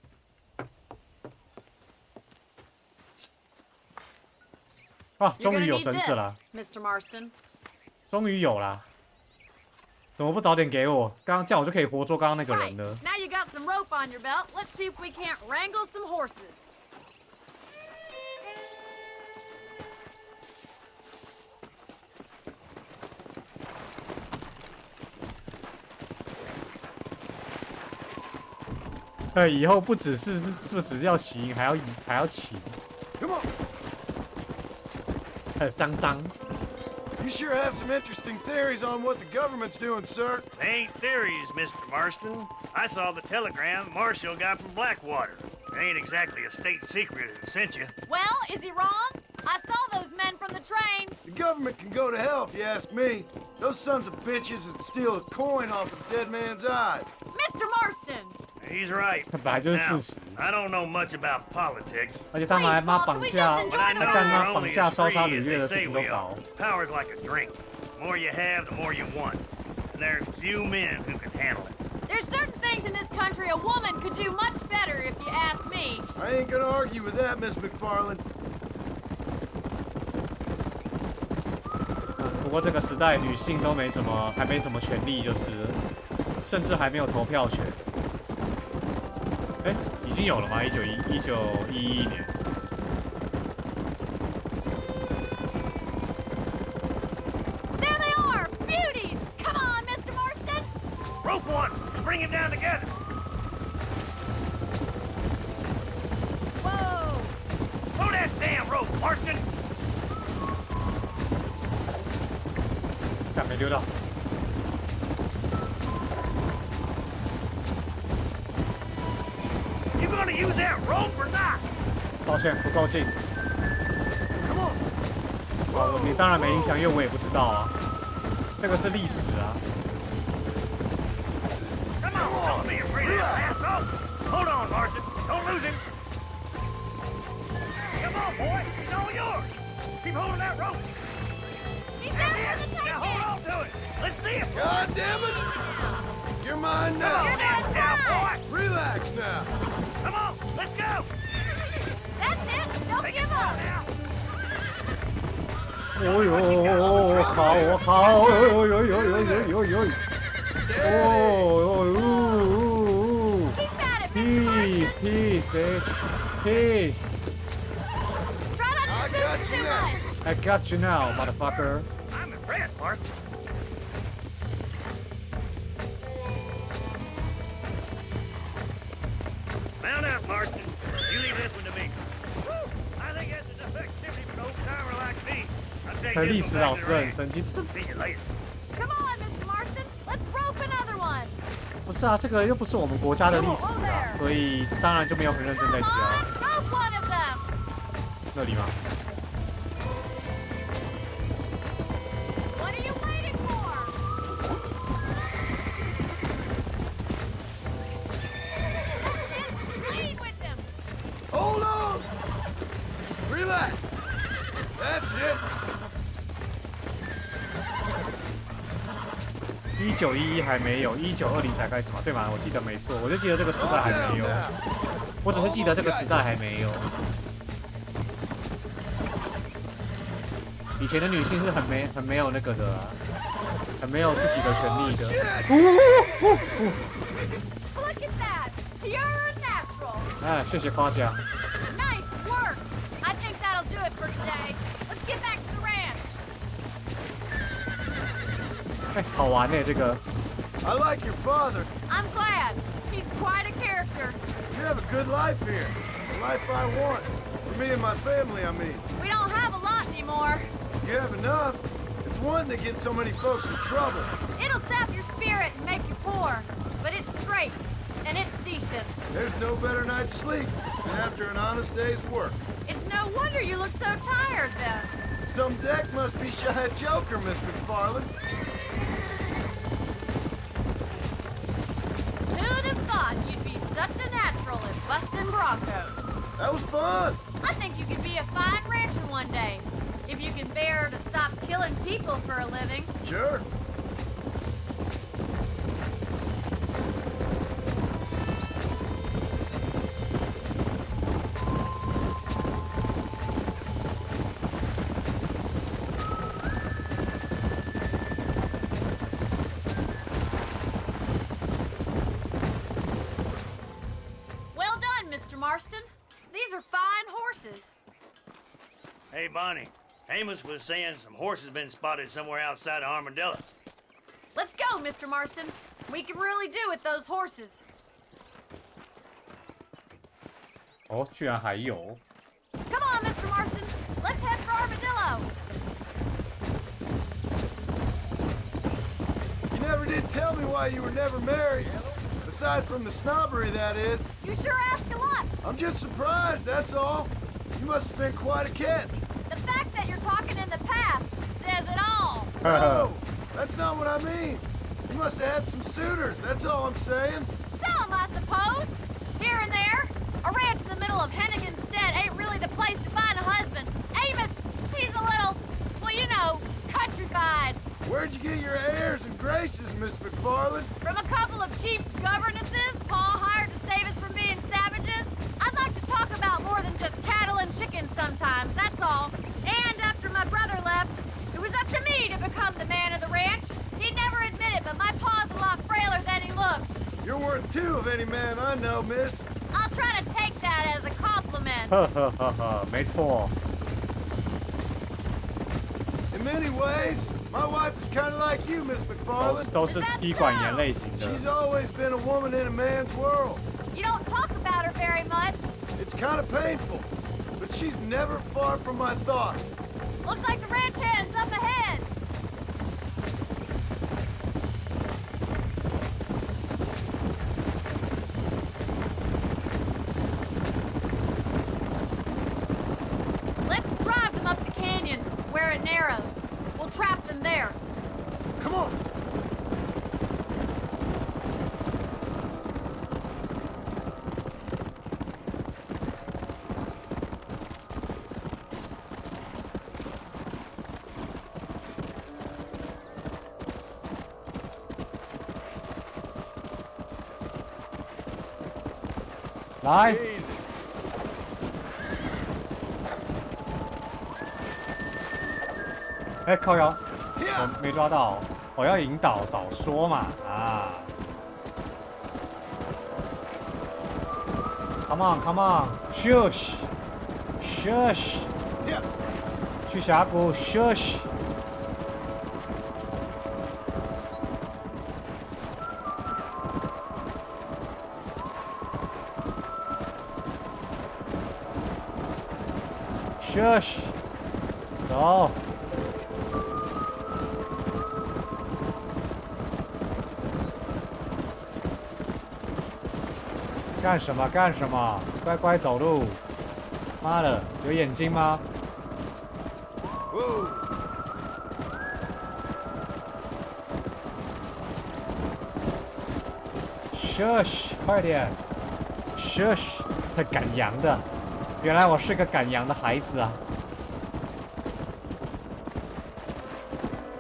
啊， You're 终 gonna 于有 need 绳子了， this, Mr. Marston. 终于有啦！怎么不早点给我？刚刚这样我就可以活捉刚刚那个 Right. 人了。 Now you got some rope on your belt. Let's see if we can't wrangle some horses. 以后不只要骑赢，还要骑。 Come on. 脏脏。 You sure have some interesting theories on what the government's doing, sir. They ain't theories, Mr. Marston. I saw the telegram Marshall got from Blackwater. It ain't exactly a state secret that sent you. Well, is he wrong? I saw those men from the train. The government can go to hell if you ask me. Those sons of bitches that steal a coin off a dead man's eye. Mr. Marston! He's right. 本来就是 Now, 事实， I don't know much about politics. 而且他们还妈绑架， But I 他 know 干他 we're 绑 only 架 as 烧杀 free 掳 as 掠 they 的事 say 情都 we 搞 are.。Power's like a drink. The more you have, the more you want. And there's few men who can handle it. There's certain things in this country a woman could do much better if you ask me. I ain't gonna argue with that, Miss McFarland. 不过这个时代女性都没什么，还没什么权利，就是了甚至还没有投票权。哎，已经有了吗？1911年。 There they are! Beauties! Come on, Mr. Marston! Rope one! Bring him down together! Whoa! Throw that damn rope, Marston! 干没丢到。 You gonna use that rope or not? 抱歉，不够近。哦，你当然没印象，因为我也不知道啊。这个是历史啊。 Come on, don't be afraid of that asshole! Hold on, Marston. Don't lose him. Come on, boy. He's all yours. Keep holding that rope. He's there for the Now hold taking! on to it. God damn it! You're mine now. You're doing fine. Relax now. Come on, let's go. That's it. Don't give up. 哦呦，我靠，我靠，哦呦呦呦呦呦呦呦！哦呦 Keep at it, Mr. Peace, Marston. peace, bitch. Peace. Try not to spook too much. I got you now, motherfucker. I'm impressed, Marston. Mount up, Marston. You leave this one to me. I think that's enough activity for an old-timer like me. I'll take 历 this 史 one 老 back 师 to the 很 ranch. 生气，这 See you later. Come on, Mr. Marston. Let's rope another one. 不是啊，这个又不是我们国家的历史啊，所以当然就没有很认真在 Come 教。 on, rope one of them. 那里吗？ What are you waiting for? That's it. Lead with them. Hold on. Relax. That's it. 1911还没有，1920才开始嘛，对吗？我记得没错，我就记得这个时代还没有，我只是记得这个时代还没有。以前的女性是很没有那个的、啊，很没有自己的权利的。Look at that. Pure natural. 啊，谢谢夸奖。 Nice work. I think that'll do it for today. Let's get back to the ranch. 哎，好玩呢、这个。 I like your father. I'm glad. He's quite a character. You have a good life here. The life I want. For me and my family, I mean. We don't have a lot anymore. You have enough. It's one that gets so many folks in trouble. It'll sap your spirit and make you poor. But it's straight. And it's decent. There's no better night's sleep than after an honest day's work. It's no wonder you look so tired then. Some deck must be shy of Joker, Miss McFarland. Who'd have thought you'd be such a natural at busting broncos? That was fun. I think you could be a fine rancher one day. If you can bear to stop killing people for a living. Sure. Well done, Mr. Marston. These are fine horses. Hey, Bonnie. Amos was saying some horses been spotted somewhere outside of Armadillo. Let's go, Mr. Marston. We can really do with those horses. 哦，居然还有。 Come on, Mr. Marston. Let's head for Armadillo. You never did tell me why you were never married. Aside from the snobbery, that is. You sure ask a lot. I'm just surprised, that's all. You must have been quite a catch. The fact that you're talking in the past says it all. No, that's not what I mean. You must have had some suitors, that's all I'm saying. Some, I suppose. Here and there. A ranch in the middle of Hennigan's Stead ain't really the place to find a husband. Amos, he's a little, well, you know, countrified. Where'd you get your airs and graces, Miss McFarland? From a couple of cheap governesses Pa hired to save us from being savages. I'd like to talk about more than just cattle and chickens sometimes, that's all. And after my brother left, it was up to me to become the man of the ranch. He never admitted, but my pa's a lot frailer than he looks. You're worth two of any man I know, miss. I'll try to take that as a compliment. 呵呵呵呵，没错。 In many ways, my wife is kind of like you, Miss 都 McFarland. 都是妻管严类型的。 She's always been a woman in a man's world. You don't talk about her very much. It's kind of painful, but she's never far from my thoughts. Looks like the ranch hand's up ahead. Let's drive them up the canyon where it narrows. We'll trap them there. Come on. 来。哎，靠腰，我没抓到，我要引导，早说嘛啊 ！Come on, come on, shush, shush， 去峡谷 ，shush。shush， 走。干什么？干什么？乖乖走路！妈的，有眼睛吗？shush， 快点 ！shush， 赶羊的，原来我是个赶羊的孩子啊！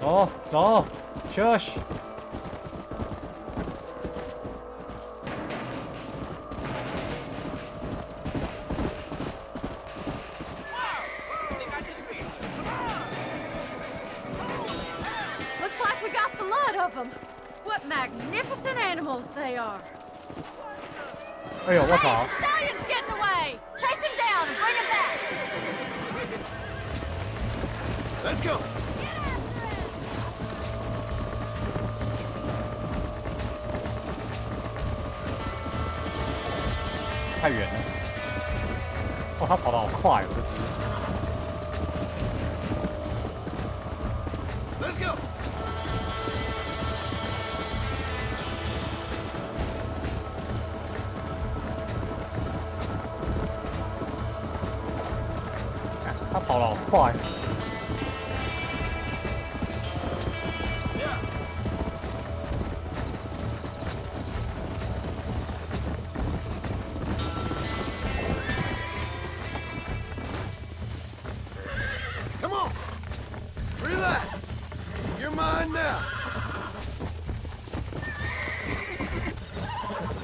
走走 ，shush。What magnificent animals they are! 哎呦，我操 Stallion's getting away! Chase him down and bring him back! Let's go! 太远了。哦，他跑得好快，我的天。Let's go! 他跑得好快。Come on! Relax! You're mine now!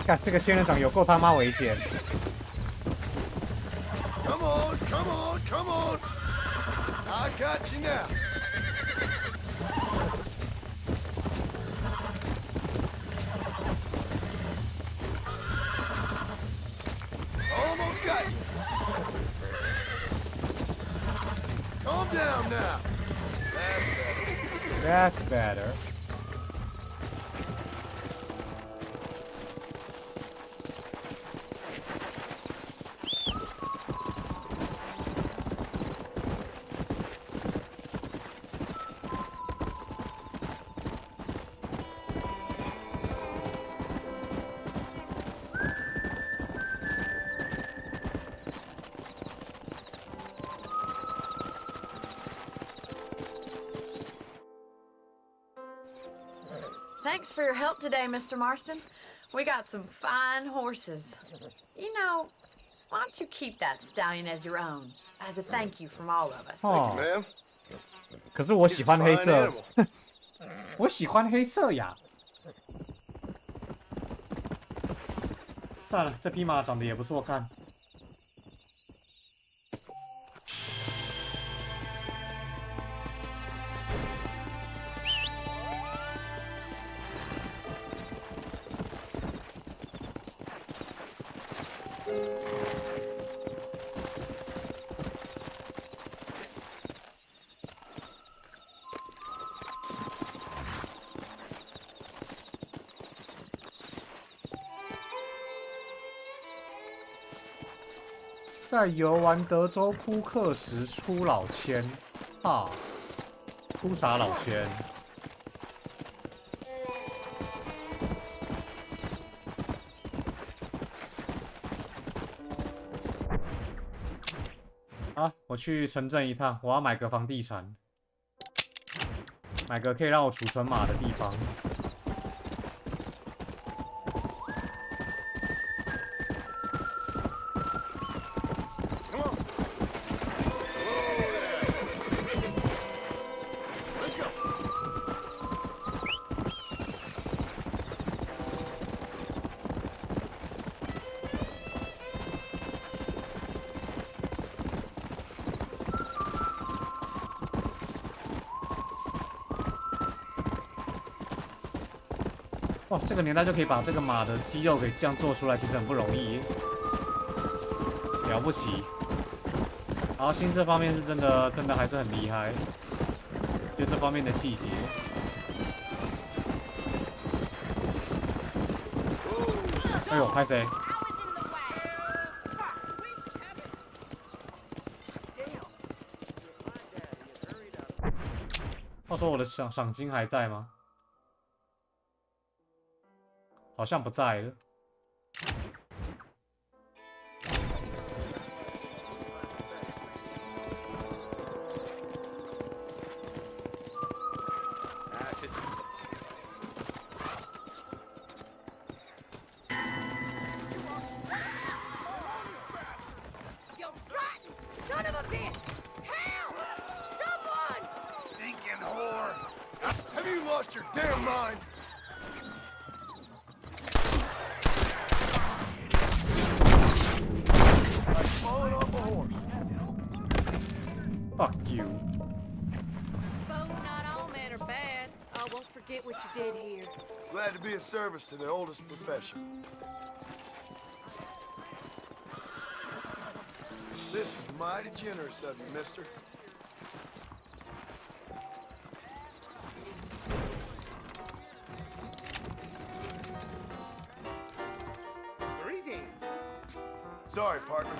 看这个仙人掌有够他妈危险。Come on, come on, come on! I got you now. Almost got you. Calm down now. That's better. ，Thanks for your help today, Mr. Marston. We got some fine horses. You know, why don't you keep that stallion as your own, as a thank you from all of us? Thank you, ma'am. 可是我喜欢黑色，我喜欢黑色呀。算了，这匹马长得也不错看。在游玩德州扑克时出老千，啊，出啥老千？啊，我去城镇一趟，我要买个房地产，买个可以让我储存马的地方。哇，这个年代就可以把这个马的肌肉给这样做出来，其实很不容易，了不起。然后新这方面是真的还是很厉害，就这方面的细节。哎呦，拍谁？话说我的赏金还在吗？好像不在了。Son of a bitch! Help! Someone! Stinking whore! Have you lost your damn mind? Like falling off a horse. Fuck you. Suppose not all men are bad. I won't forget what you did here. Glad to be of service to the oldest profession. This is mighty generous of you, mister. Greetings. Sorry, partner.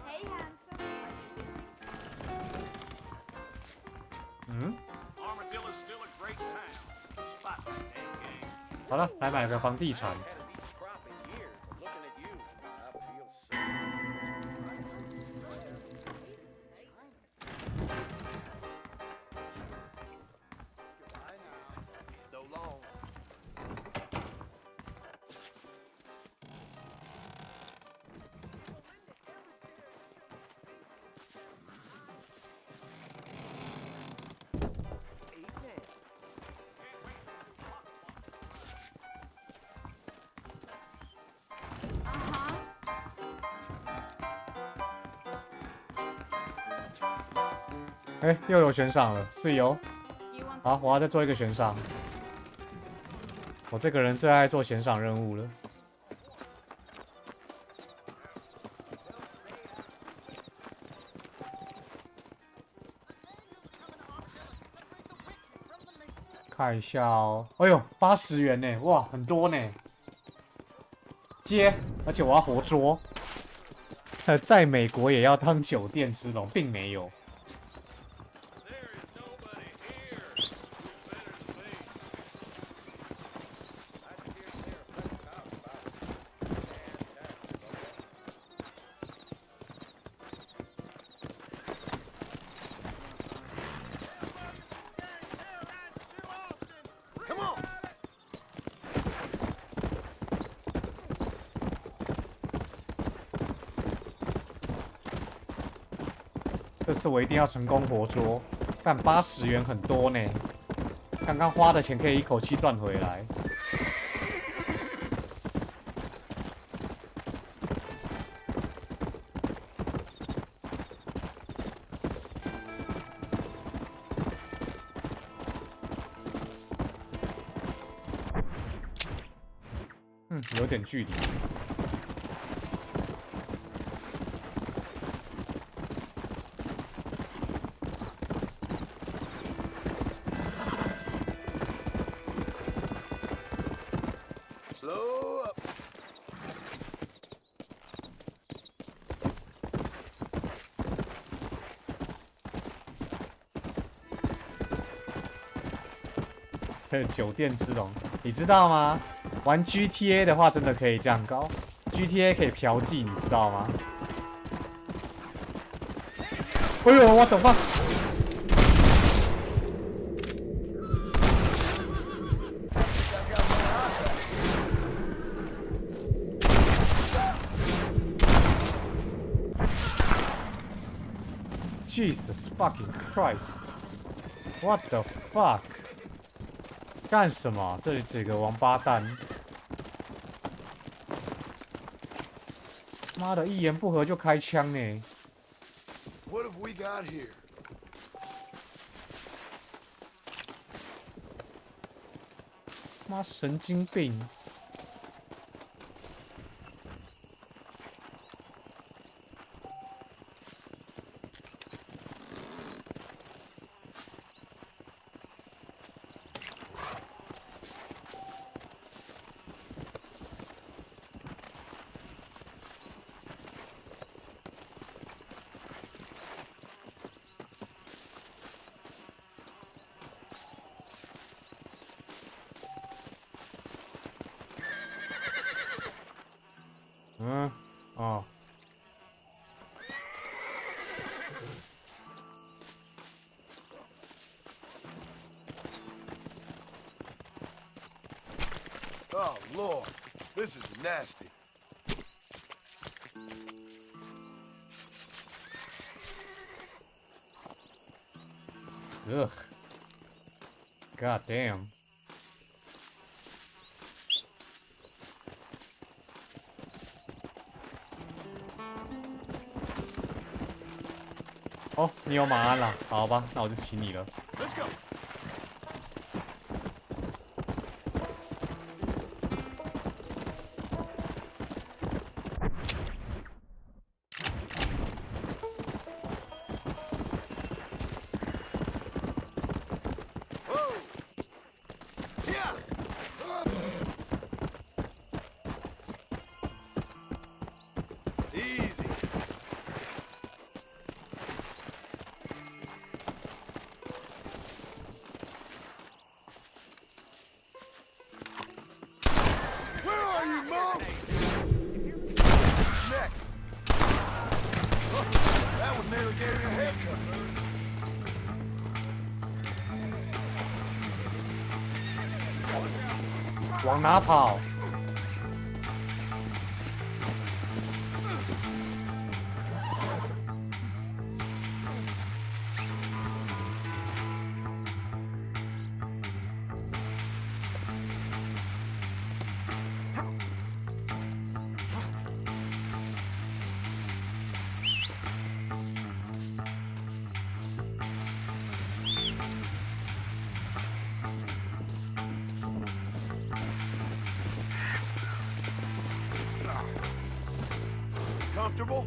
Hey, handsome. 嗯， Armadillo's still a great town. Spot that damn gang. 好了，来买个房地产。 哎，又有悬赏了，是有。好，我要再做一个悬赏。我这个人最爱做悬赏任务了。看一下哦，哎呦，80元呢，哇，很多呢。接，而且我要活捉。在美国也要当酒店之龙，并没有。 这次我一定要成功活捉，但80元很多呢，刚刚花的钱可以一口气赚回来。有点距离。 Slow up. 酒店之龙，你知道吗？玩 GTA 的话，真的可以这样搞。GTA 可以嫖妓，你知道吗？哎呦，我的妈！ Jesus fucking Christ! What the fuck? 干什么？这里几个王八蛋！妈的，一言不合就开枪呢！ What have we got here? 妈神经病！嗯，哦。Oh, Lord. This is nasty. Ugh. God damn. Oh, 你有马鞍了，好吧，那我就骑你了。Let's go. That one nearly gave me a haircut. 往哪跑？Comfortable?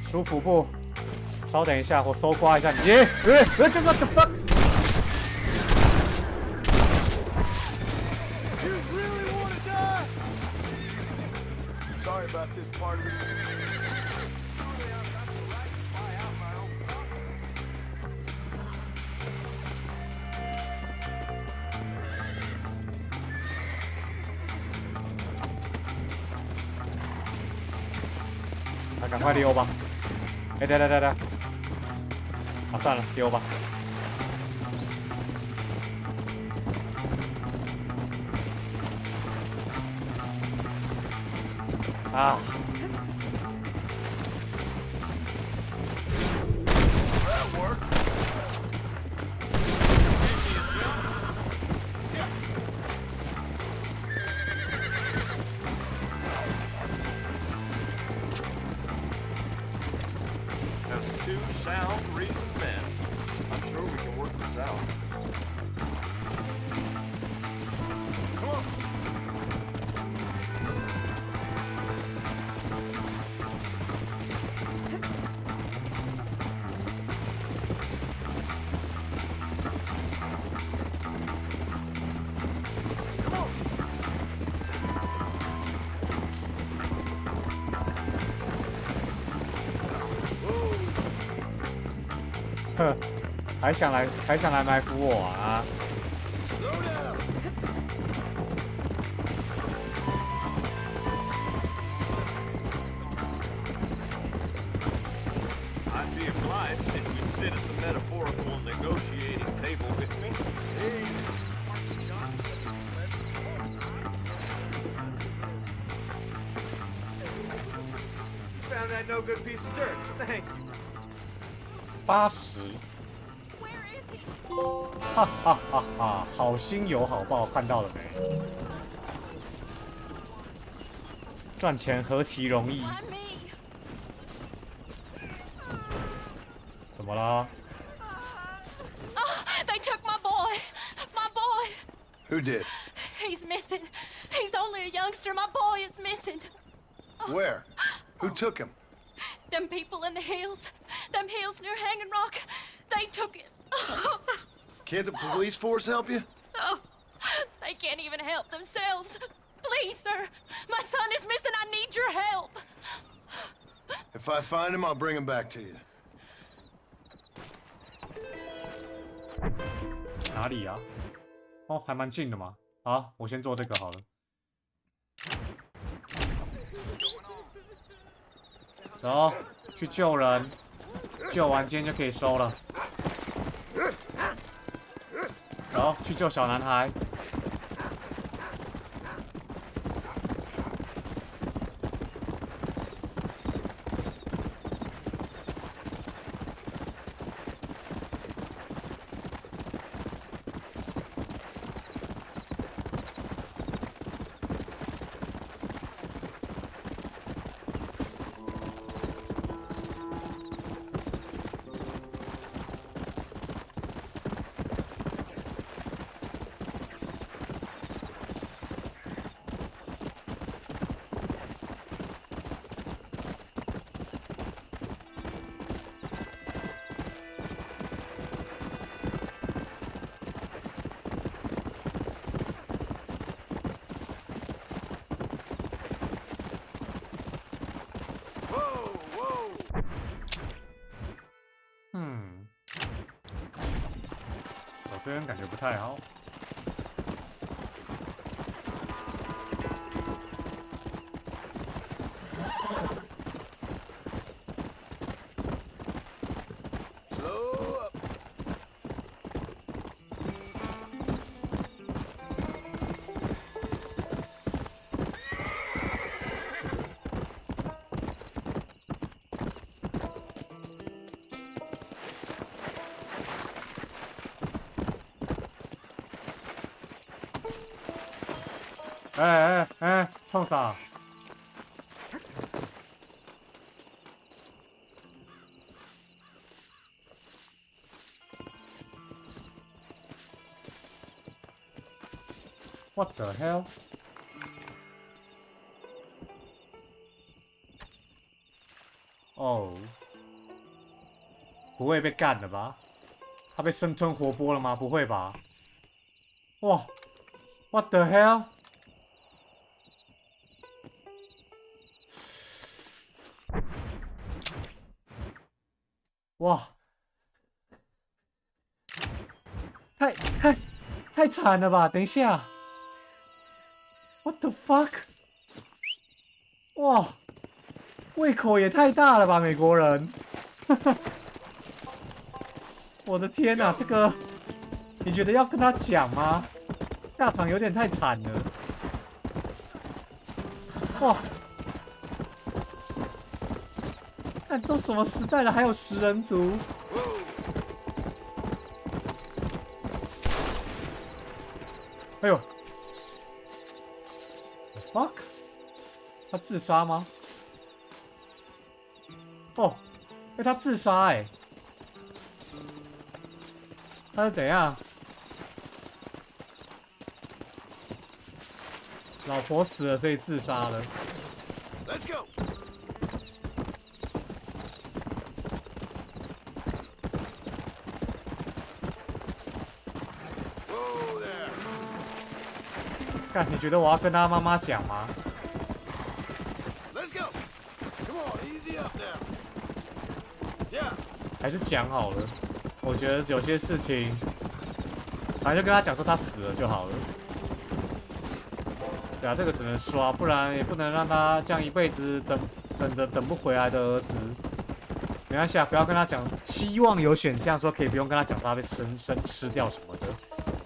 舒服不？稍等一下，我搜刮一下你。What the fuck？ You really want to die? Sorry about this part of it. Surely I've got the right to fly out my own property. 赶快溜吧！哎，等，啊，算了，溜吧。啊！ That worked. As two sound, reasoned men, I'm sure we can work this out. Come on. Come on. 呵，还想来埋伏我啊？ Slow down. I'd be obliged if you'd sit at the metaphorical negotiating table with me. Hey. Found that no good piece of dirt. Thank you. 80。哈哈哈哈！好心有好报，看到了没？赚钱何其容易！怎么了？ They took my boy. My boy. Who did? He's missing. He's only a youngster. My boy is missing. Where? Who took him? Them people in the hills. Them hills near Hanging Rock. They took it. Can't the police force help you? Oh, they can't even help themselves. Please, sir. My son is missing. I need your help. If I find him, I'll bring him back to you. 哪里呀？哦，还蛮近的嘛。好，我先做这个好了。走，去救人，救完今天就可以收了。走，去救小男孩。走这边感觉不太好。哎，冲啥？What the hell？ 哦，不会被干了吧？他被生吞活剥了吗？不会吧？哇 ！What the hell？ 哇！太惨了吧！等一下 ，What the fuck？ 哇，胃口也太大了吧，美国人！我的天哪，这个你觉得要跟他讲吗？下场有点太惨了。哇！看都什么时代了，还有食人族？哎呦 ，fuck！ 他自杀吗？哦，他自杀哎！他是怎样？老婆死了，所以自杀了。Let's go。看，你觉得我要跟他妈妈讲吗？还是讲好了？我觉得有些事情，反正就跟他讲说他死了就好了。对啊，这个只能刷，不然也不能让他这样一辈子等不回来的儿子。没关系啊，不要跟他讲，希望有选项说可以不用跟他讲说他被生吃掉什么的，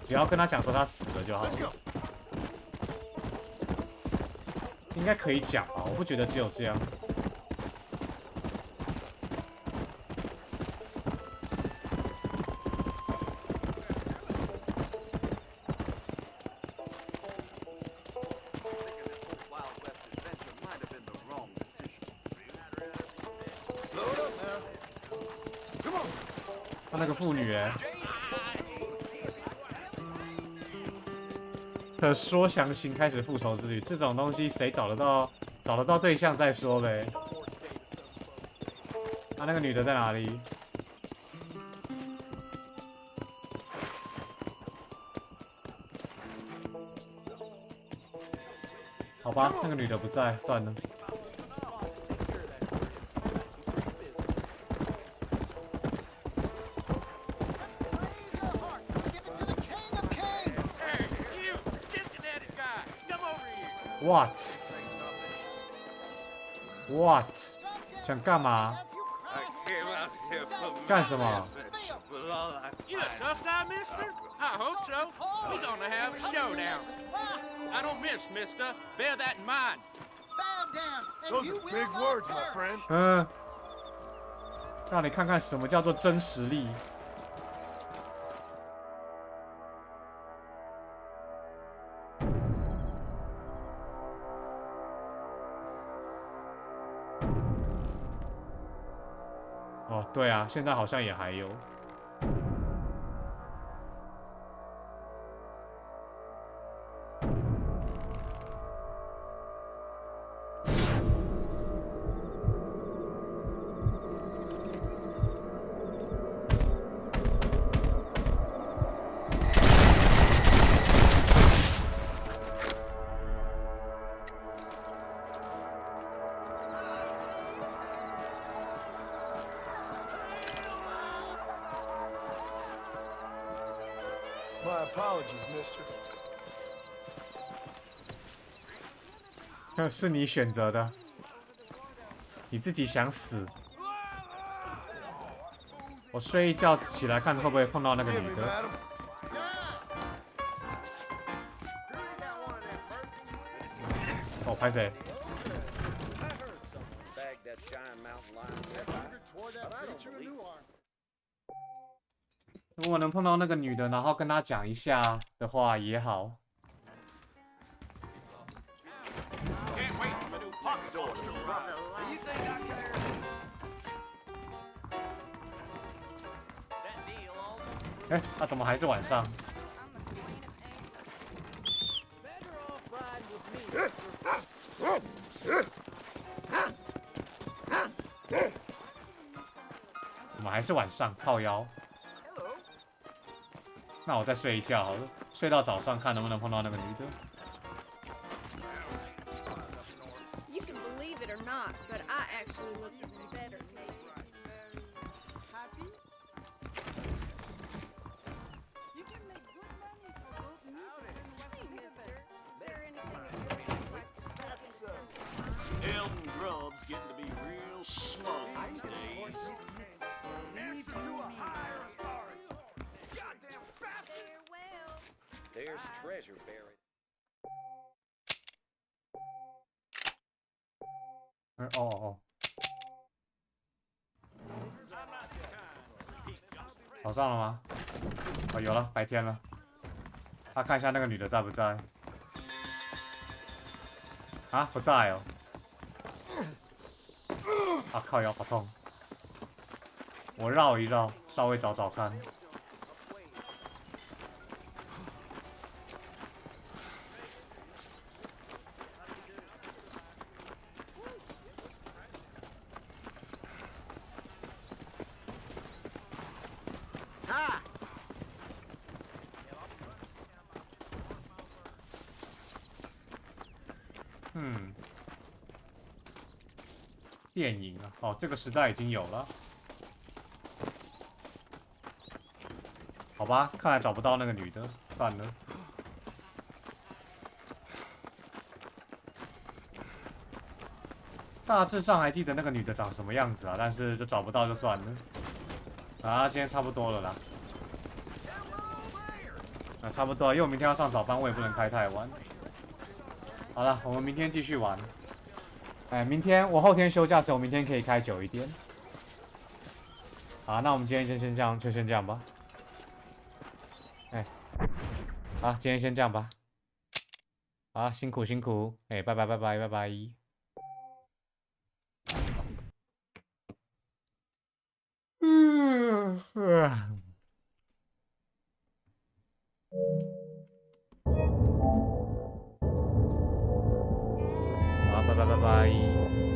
只要跟他讲说他死了就好了。应该可以讲吧？我不觉得只有这样。他那个妇女哎，可说详情开始复仇之旅，这种东西谁找得到对象再说呗。啊，那个女的在哪里？好吧，那个女的不在，算了。What？想干嘛？干什么？ You a tough guy, mister? I hope so. We're gonna have a showdown. I don't miss, mister. Bear that in mind. Those are big words, my friend. 嗯，让你看看什么叫做真实力。哦，对啊，现在好像也还有。My apologies, mister. 那是你选择的，你自己想死。我睡一觉起来看会不会碰到那个女的。哦，拍谁？如果能碰到那个女的，然后跟她讲一下的话也好。 哎，那怎么还是晚上？怎么还是晚上？靠腰。那我再睡一觉好了，睡到早上看能不能碰到那个女的。 You can believe it or not, but I actually look better naked. Happy? You can make good money for both neutral and Western mister. Is there anything you would like to stuff in Elton Grub's getting to be real smug these days. There's treasure buried. 哦。早上了吗？哦，有了，白天了。他看一下那个女的在不在？啊，不在哦。啊，靠腰好痛。我绕一绕，稍微找找看。 电影啊，哦，这个时代已经有了。好吧，看来找不到那个女的，算了。大致上还记得那个女的长什么样子啊，但是就找不到就算了。啊，今天差不多了啦。啊，差不多了，因为我明天要上早班，我也不能开太晚。好了，我们明天继续玩。 哎，我后天休假，所以我明天可以开久一点。好，那我们今天先这样，就先这样吧。哎，好，今天先这样吧。好，辛苦辛苦，哎，拜拜拜拜拜拜。好，拜拜拜拜。